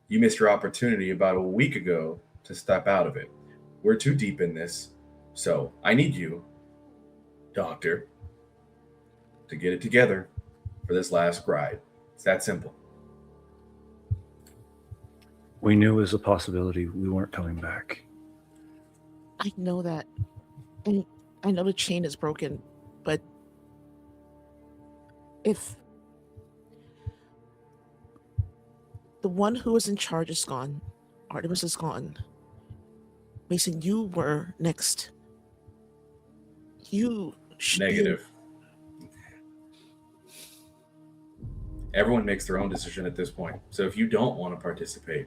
you missed your opportunity about a week ago to step out of it. We're too deep in this, so I need you, Doctor, to get it together for this last ride. It's that simple. We knew it was a possibility. We weren't coming back. I know that, and I know the chain is broken, but if the one who was in charge is gone, Artemis is gone. Mason, you were next. You should Negative. Everyone makes their own decision at this point. So if you don't want to participate,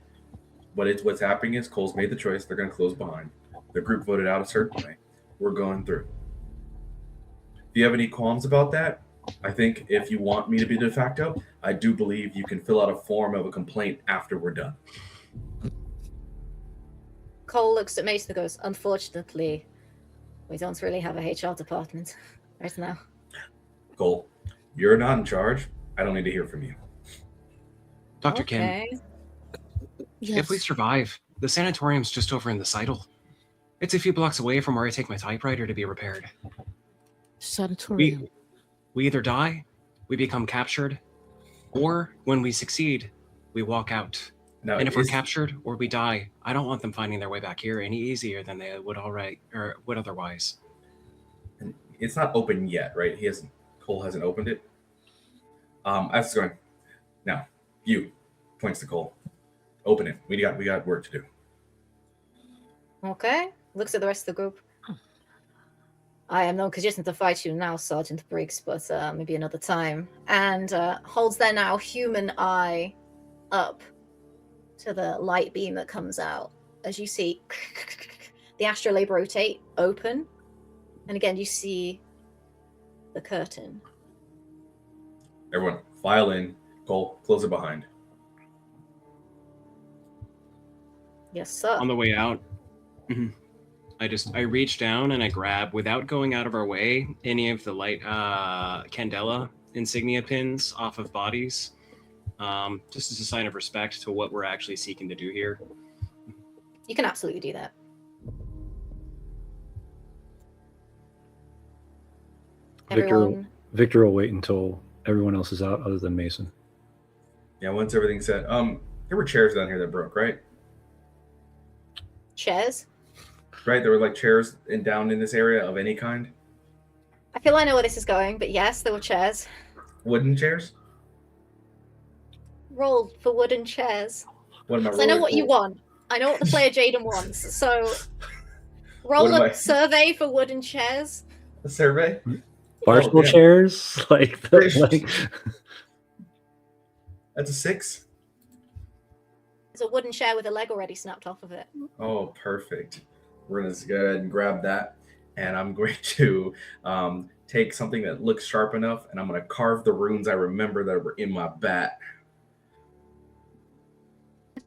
what's happening is Cole's made the choice. They're going to close behind. The group voted out a certain way. We're going through. If you have any qualms about that, I think if you want me to be de facto, I do believe you can fill out a form of a complaint after we're done. Cole looks at Mason and goes, unfortunately, we don't really have a HR department right now. Cole, you're not in charge. I don't need to hear from you. Dr. Kim, Yes. if we survive, the sanatorium's just over in the Seidel. It's a few blocks away from where I take my typewriter to be repaired. Sanatorium. We either die, we become captured, or when we succeed, we walk out. Now, And if we're captured or we die, I don't want them finding their way back here any easier than they would would otherwise. it's not open yet, right? Cole hasn't opened it. As it's going, now you points to Cole. Open it. We got work to do. Okay. Looks at the rest of the group. I am no condition to fight you now, Sergeant Briggs, but maybe another time. And holds their now human eye up to the light beam that comes out. As you see the astrolabe rotate, open. And again, you see the curtain. Everyone, file in. Cole, close it behind. Yes, sir. On the way out, I reach down and I grab, without going out of our way, any of the light Candela insignia pins off of bodies, just as a sign of respect to what we're actually seeking to do here. You can absolutely do that. Victor will wait until everyone else is out other than Mason. Yeah, once everything's set. There were chairs down here that broke, right? Chairs? Right, there were like chairs down in this area of any kind. I feel I know where this is going, but yes, there were chairs. Wooden chairs? Roll for wooden chairs. What am I? I know what you want. I know what the player Jaden wants. So roll a survey for wooden chairs. A survey? Barstool chairs? That's a 6. It's a wooden chair with a leg already snapped off of it. Oh, perfect. We're going to go ahead and grab that. And I'm going to take something that looks sharp enough, and I'm going to carve the runes I remember that were in my bat.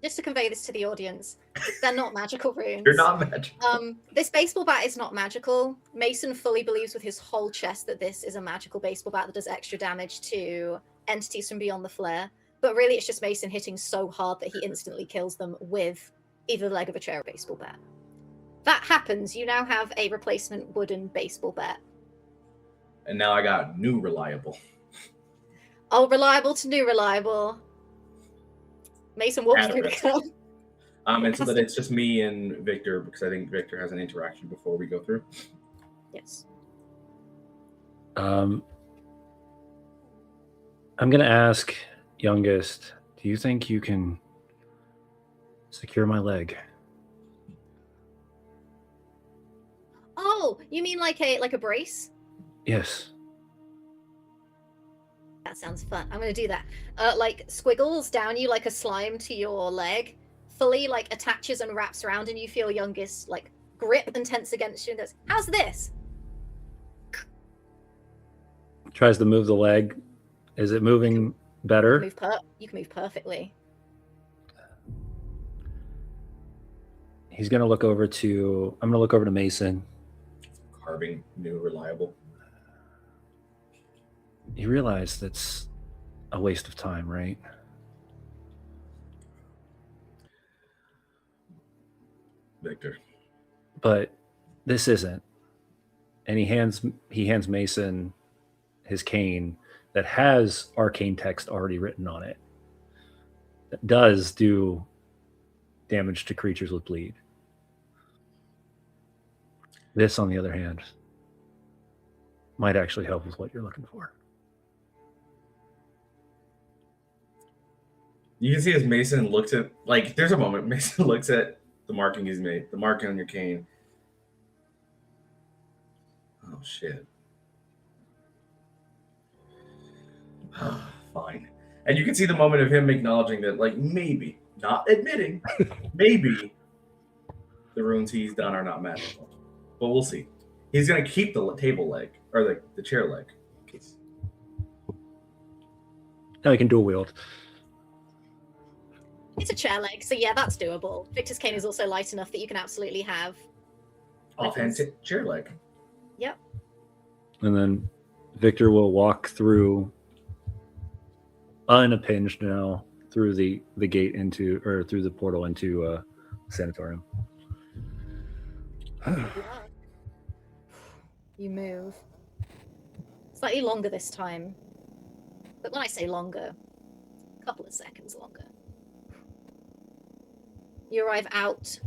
Just to convey this to the audience, they're not magical runes. They're not magical. This baseball bat is not magical. Mason fully believes with his whole chest that this is a magical baseball bat that does extra damage to entities from beyond the flare. But really, it's just Mason hitting so hard that he instantly kills them with either the leg of a chair or baseball bat. That happens. You now have a replacement wooden baseball bat. And now I got new reliable. Oh, reliable to new reliable. Mason walks through the gun. And so that it's just me and Victor, because I think Victor has an interaction before we go through. Yes. I'm going to ask youngest, do you think you can secure my leg? Oh, you mean like a brace? Yes. That sounds fun. I'm gonna do that. Like squiggles down you like a slime to your leg, fully like attaches and wraps around, and you feel youngest like grip and tense against you and goes, "How's this?" Tries to move the leg. Is it moving better? You can move perfectly. I'm gonna look over to Mason. Carving new reliable. You realize that's a waste of time, right? Victor. But this isn't. And he hands Mason his cane that has arcane text already written on it. That does do damage to creatures with bleed. This, on the other hand, might actually help with what you're looking for. You can see as Mason looks at, like, there's a moment Mason looks at the marking he's made, the marking on your cane. Oh, shit. Fine. And you can see the moment of him acknowledging that, like, maybe, not admitting, maybe the runes he's done are not magical. But we'll see. He's going to keep the table leg, or the chair leg. Now he can dual wield. It's a chair leg, so yeah, that's doable. Victor's cane is also light enough that you can absolutely have Offhand chair leg. Yep. And then Victor will walk through, unimpinged now, through the gate into, or through the portal into sanatorium. You move. Slightly longer this time. But when I say longer, a couple of seconds longer. You arrive out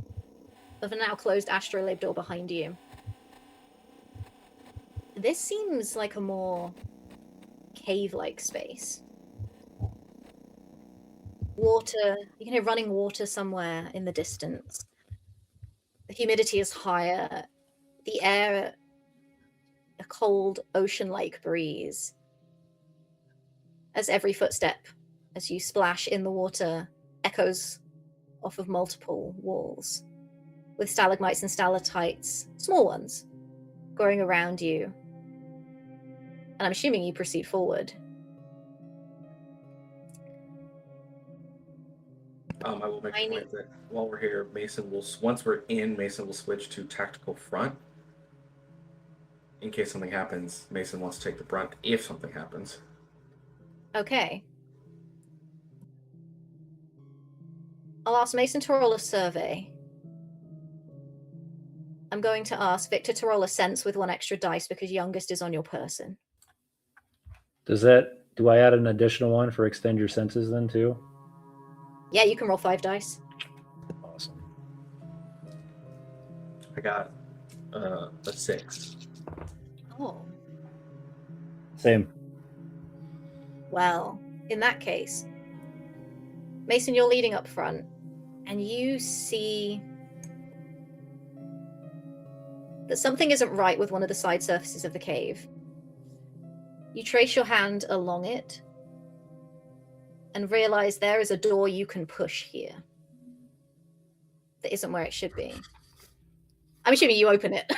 of a now closed astrolabe door behind you. This seems like a more cave-like space. Water, you can hear running water somewhere in the distance. The humidity is higher. The air, a cold ocean-like breeze. As every footstep, as you splash in the water, echoes off of multiple walls, with stalagmites and stalactites, small ones, growing around you. And I'm assuming you proceed forward. I will make a point that while we're here, Mason will, once we're in, Mason will switch to tactical front. In case something happens, Mason wants to take the brunt if something happens. Okay. I'll ask Mason to roll a survey. I'm going to ask Victor to roll a sense with 1 extra dice because youngest is on your person. Do I add an additional one for extend your senses then too? Yeah, you can roll 5 dice. Awesome. I got a 6. Oh. Same. Well, in that case, Mason, you're leading up front, and you see that something isn't right with one of the side surfaces of the cave. You trace your hand along it and realize there is a door you can push here that isn't where it should be. I'm assuming you open it.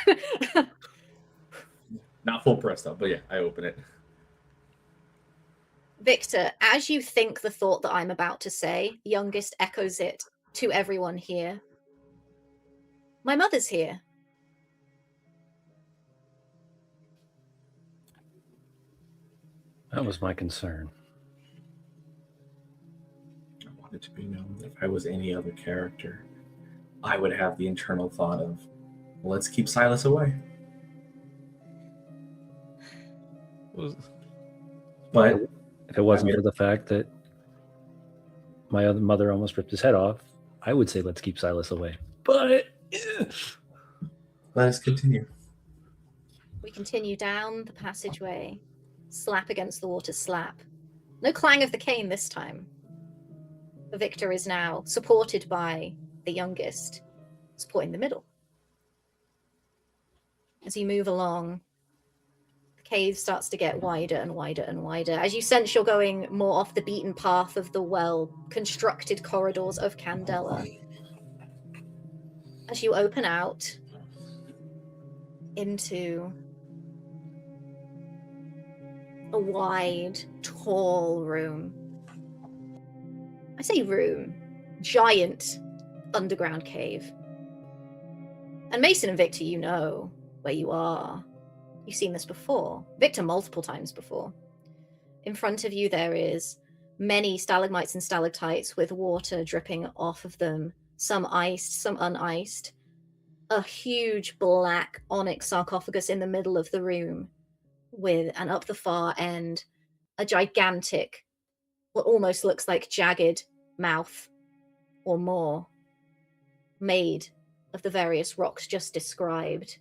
Not full press though, but yeah, I open it. Victor, as you think the thought that I'm about to say, youngest echoes it to everyone here. My mother's here. That was my concern. I want it to be known that if I was any other character, I would have the internal thought of, let's keep Silas away. But if it wasn't for the fact that my other mother almost ripped his head off, I would say let's keep Silas away. But let us continue. We continue down the passageway. Slap against the water, slap. No clang of the cane this time. Victor is now supported by the youngest, supporting the middle. As you move along, the cave starts to get wider and wider and wider. As you sense you're going more off the beaten path of the well-constructed corridors of Candela. As you open out into a wide, tall room. I say room, giant underground cave. And Mason and Victor, you know where you are. You've seen this before. Victor multiple times before. In front of you there is many stalagmites and stalactites with water dripping off of them, some iced, some uniced. A huge black onyx sarcophagus in the middle of the room, with, and up the far end, a gigantic, what almost looks like jagged mouth or more, made of the various rocks just described,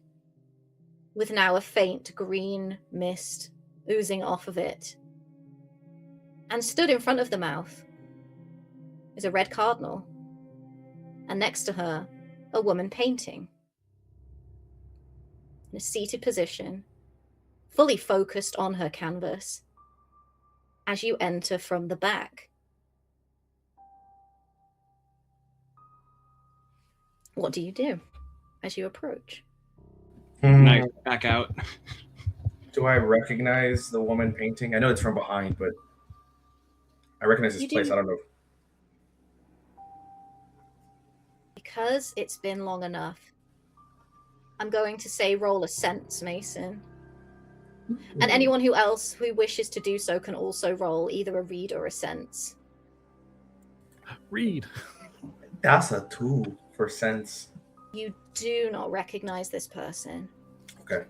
with now a faint green mist oozing off of it. And stood in front of the mouth is a red cardinal, and next to her, a woman painting. In a seated position, fully focused on her canvas. as you enter from the back. What do you do as you approach? Knife back out. Do I recognize the woman painting? I know it's from behind, but I recognize this You place. do. I don't know. Because it's been long enough, I'm going to say roll a sense, Mason. And anyone else who wishes to do so can also roll either a read or a sense. Read. That's a 2 for sense. You do not recognize this person. Okay.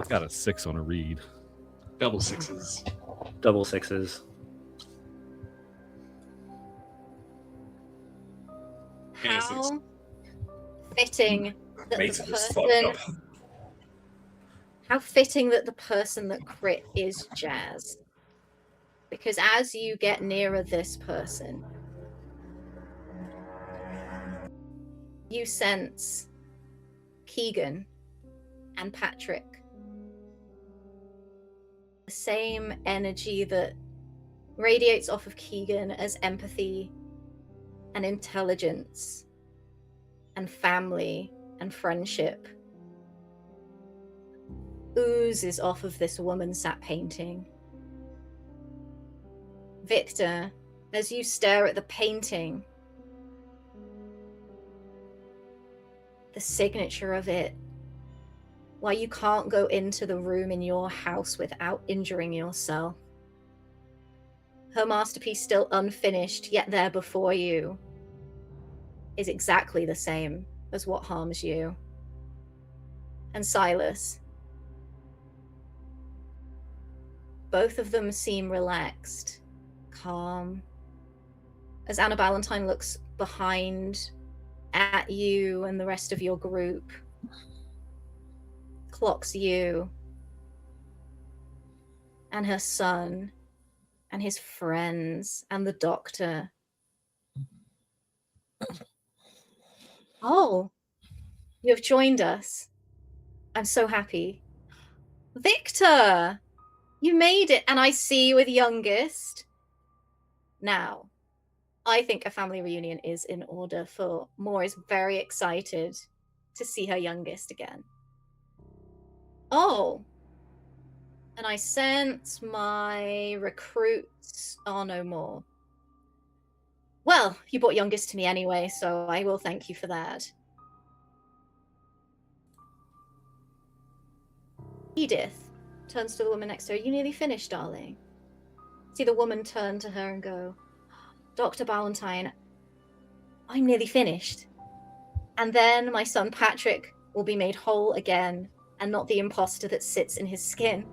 Got a 6 on a read. Double sixes. Double sixes. How fitting that Mason the just fucked person... up. How fitting that the person that crit is Jazz. Because as you get nearer this person, you sense Keegan and Patrick. The same energy that radiates off of Keegan as empathy and intelligence and family and friendship oozes off of this woman sat painting. Victor, as you stare at the painting, the signature of it, why you can't go into the room in your house without injuring yourself. Her masterpiece still unfinished, yet there before you, is exactly the same as what harms you. And Silas, both of them seem relaxed, calm. As Anna Ballantyne looks behind at you and the rest of your group, clocks you and her son and his friends and the doctor. Oh, you have joined us. I'm so happy. Victor, you made it, and I see you with youngest. Now, I think a family reunion is in order, for Moore is very excited to see her youngest again. Oh, and I sense my recruits are no more. Well, you brought youngest to me anyway, so I will thank you for that. Edith turns to the woman next to her. You nearly finished, darling? See the woman turn to her and go, Dr. Ballantyne, I'm nearly finished. And then my son Patrick will be made whole again, and not the imposter that sits in his skin.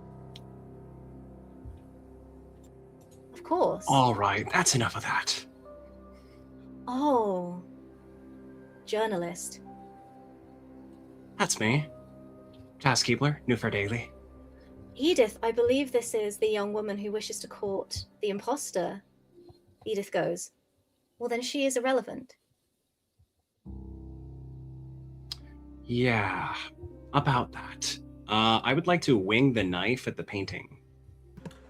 Of course. All right, that's enough of that. Oh. Journalist. That's me. Jazz Keebler, New Fair Daily. Edith, I believe this is the young woman who wishes to court the imposter. Edith goes, well, then she is irrelevant. Yeah, about that. I would like to wing the knife at the painting.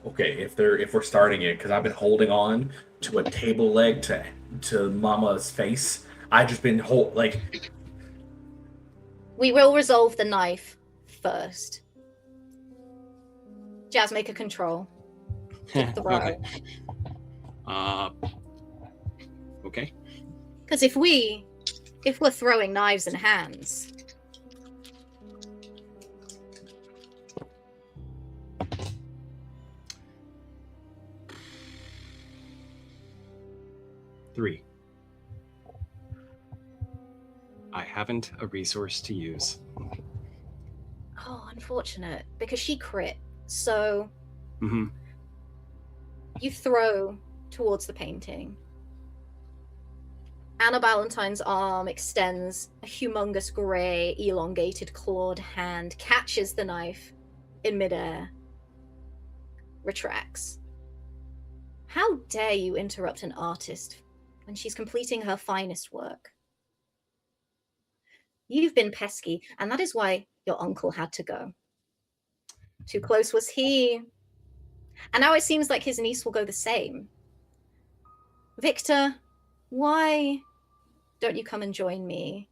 Okay, if we're starting it, because I've been holding on to a table leg to Mama's face. I've just been We will resolve the knife first. Jazz, make a control. Okay. Okay. Because if we're throwing knives in hands. Three. I haven't a resource to use. Oh, unfortunate. Because she crit. So you throw towards the painting. Anna Ballantyne's arm extends a humongous grey, elongated, clawed hand, catches the knife in midair, retracts. How dare you interrupt an artist when she's completing her finest work? You've been pesky, and that is why your uncle had to go. Too close was he. And now it seems like his niece will go the same. Victor, why don't you come and join me?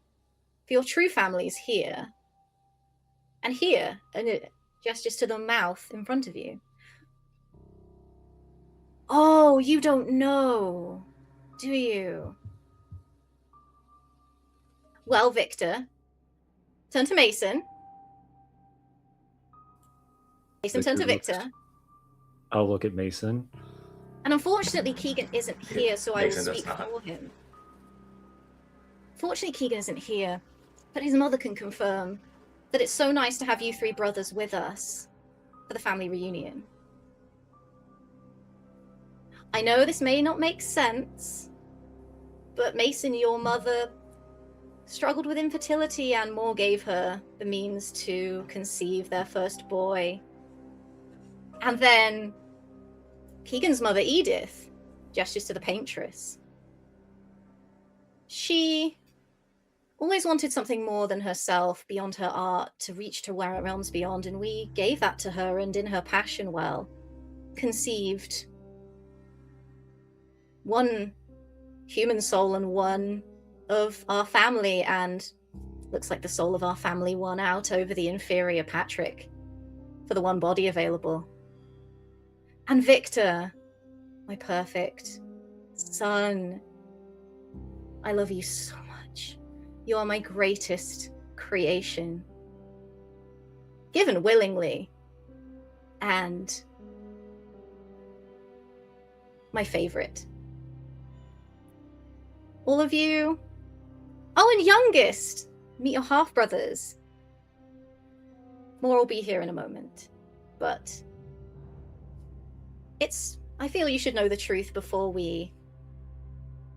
For your true family is here. And here, and it gestures to the mouth in front of you. Oh, you don't know, do you? Well, Victor, turn to Mason. Mason, turn to Victor. I'll look at Mason. And unfortunately, Keegan isn't here, so I will Mason does speak not. for him. Fortunately, Keegan isn't here, but his mother can confirm that it's so nice to have you three brothers with us for the family reunion. I know this may not make sense, but Mason, your mother, struggled with infertility and Moore gave her the means to conceive their first boy. And then Keegan's mother, Edith, gestures to the paintress. She always wanted something more than herself, beyond her art, to reach to where realms beyond, and we gave that to her, and in her passion, well, conceived one human soul and one of our family, and looks like the soul of our family won out over the inferior Patrick for the one body available. And Victor, my perfect son, I love you so much. You are my greatest creation. Given willingly. And my favorite. All of you. Oh, and youngest. Meet your half-brothers. More will be here in a moment. But I feel you should know the truth before we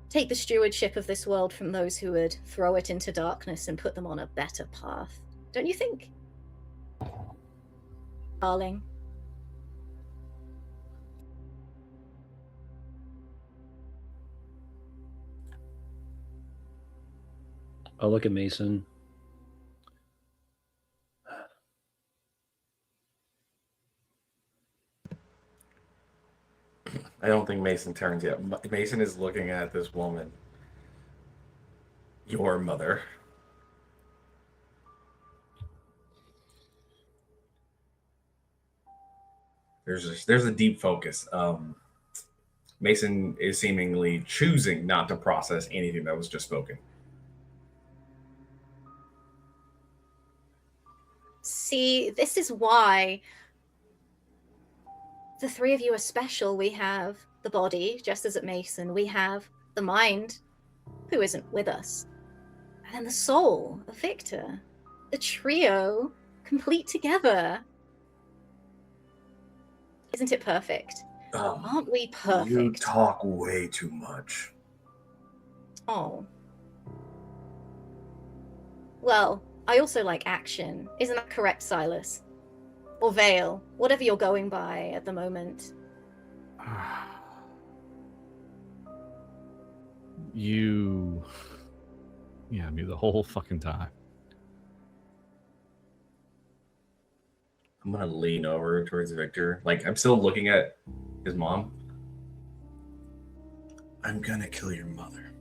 take the stewardship of this world from those who would throw it into darkness and put them on a better path. Don't you think? Darling. I'll look at Mason. I don't think Mason turns yet. Mason is looking at this woman. Your mother. There's a deep focus. Mason is seemingly choosing not to process anything that was just spoken. See, this is why the three of you are special. We have the body, just as at Mason. We have the mind, who isn't with us. And then the soul of Victor. The trio, complete together. Isn't it perfect? Aren't we perfect? You talk way too much. Oh. Well, I also like action. Isn't that correct, Silas? Or Vale, whatever you're going by at the moment. You me the whole fucking time. I'm gonna lean over towards Victor. Like, I'm still looking at his mom. I'm gonna kill your mother.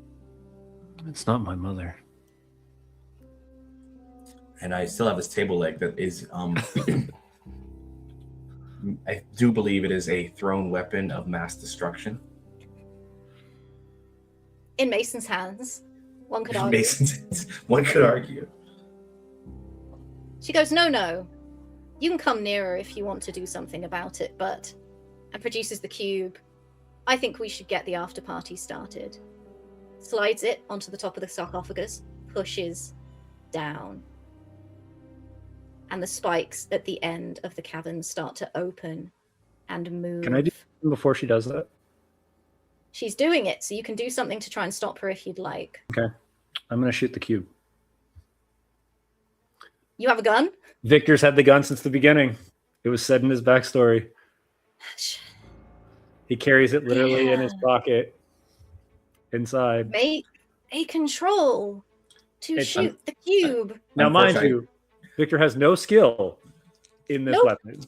It's not my mother. And I still have this table leg that is I do believe it is a thrown weapon of mass destruction. In Mason's hands, one could argue. One could argue. She goes, no. You can come nearer if you want to do something about it, but... And produces the cube. I think we should get the after party started. Slides it onto the top of the sarcophagus, pushes down. And the spikes at the end of the cavern start to open and move. Can I do something before she does that? She's doing it, so you can do something to try and stop her if you'd like. Okay. I'm going to shoot the cube. You have a gun? Victor's had the gun since the beginning. It was said in his backstory. He carries it literally in his pocket. Inside. Make a control to shoot the cube. Now, mind you, Victor has no skill in this weapon.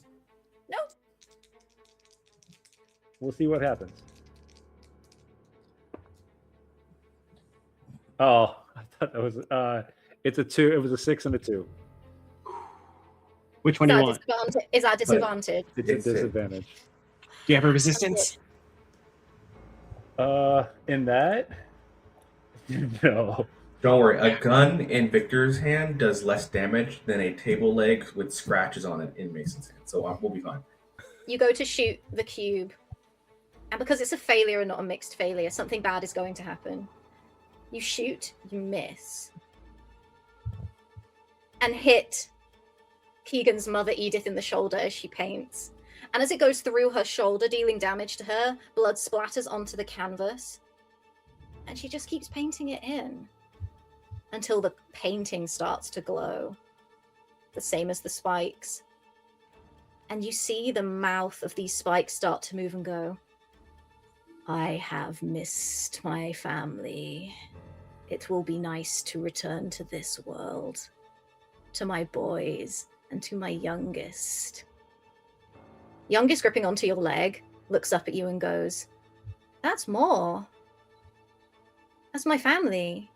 We'll see what happens. Oh, I thought that was it's a 2. It was a 6 and a 2. Which one do you want? Is that disadvantage? It's a It's it. disadvantage. Do you have a resistance? In that? No. Don't worry, a gun in Victor's hand does less damage than a table leg with scratches on it in Mason's hand. So we'll be fine. You go to shoot the cube, and because it's a failure and not a mixed failure, something bad is going to happen. You shoot, you miss, and hit Keegan's mother, Edith, in the shoulder as she paints. And as it goes through her shoulder, dealing damage to her, blood splatters onto the canvas. And she just keeps painting it in until the painting starts to glow, the same as the spikes. And you see the mouth of these spikes start to move and go. I have missed my family. It will be nice to return to this world, to my boys, and to my youngest. Youngest, gripping onto your leg, looks up at you and goes, that's more. That's my family.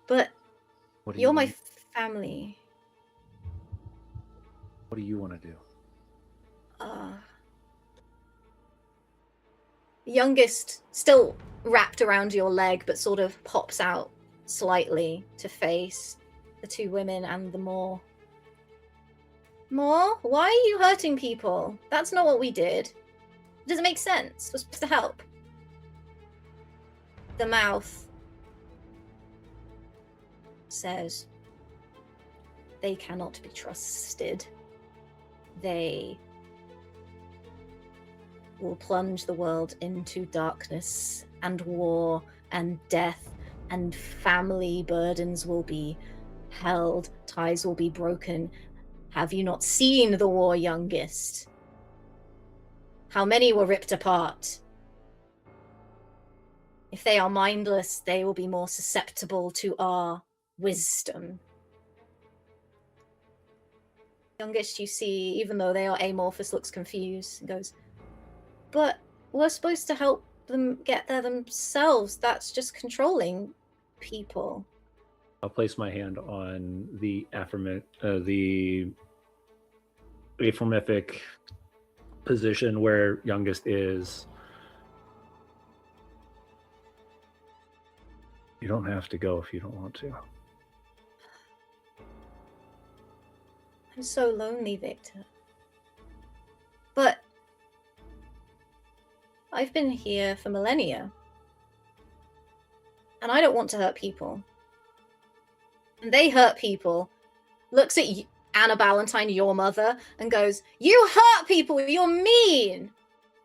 But you're my family. What do you want to do? Youngest, still wrapped around your leg, but sort of pops out slightly to face the two women and the Moor. Moor, why are you hurting people? That's not what we did. Does it make sense? We're supposed to help. The mouth says, they cannot be trusted. They will plunge the world into darkness and war and death, and family burdens will be held, ties will be broken. Have you not seen the war, youngest? How many were ripped apart? If they are mindless, they will be more susceptible to our wisdom. Youngest, you see, even though they are amorphous, looks confused and goes, but we're supposed to help them get there themselves. That's just controlling people. I'll place my hand on the aphromorphic position where youngest is. You don't have to go if you don't want to. I'm so lonely, Victor. But I've been here for millennia. And I don't want to hurt people. And they hurt people. Looks at Anna Ballantyne, your mother, and goes, you hurt people, you're mean.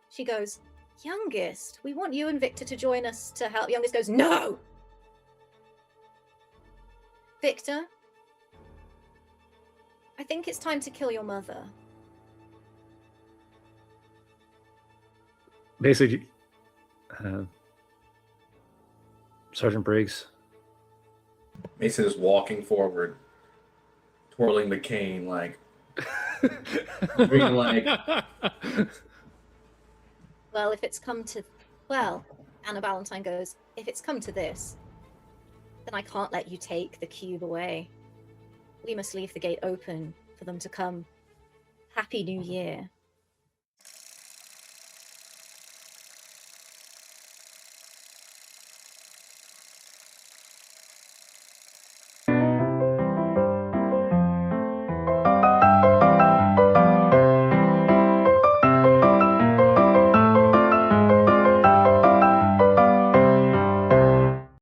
She goes, youngest, we want you and Victor to join us to help. Youngest goes, no. Victor, I think it's time to kill your mother. Basically, Sergeant Briggs. Mason is walking forward, twirling the cane like, being like. Well, if it's come to, Anna Ballantyne goes, if it's come to this, then I can't let you take the cube away. We must leave the gate open for them to come. Happy New Year.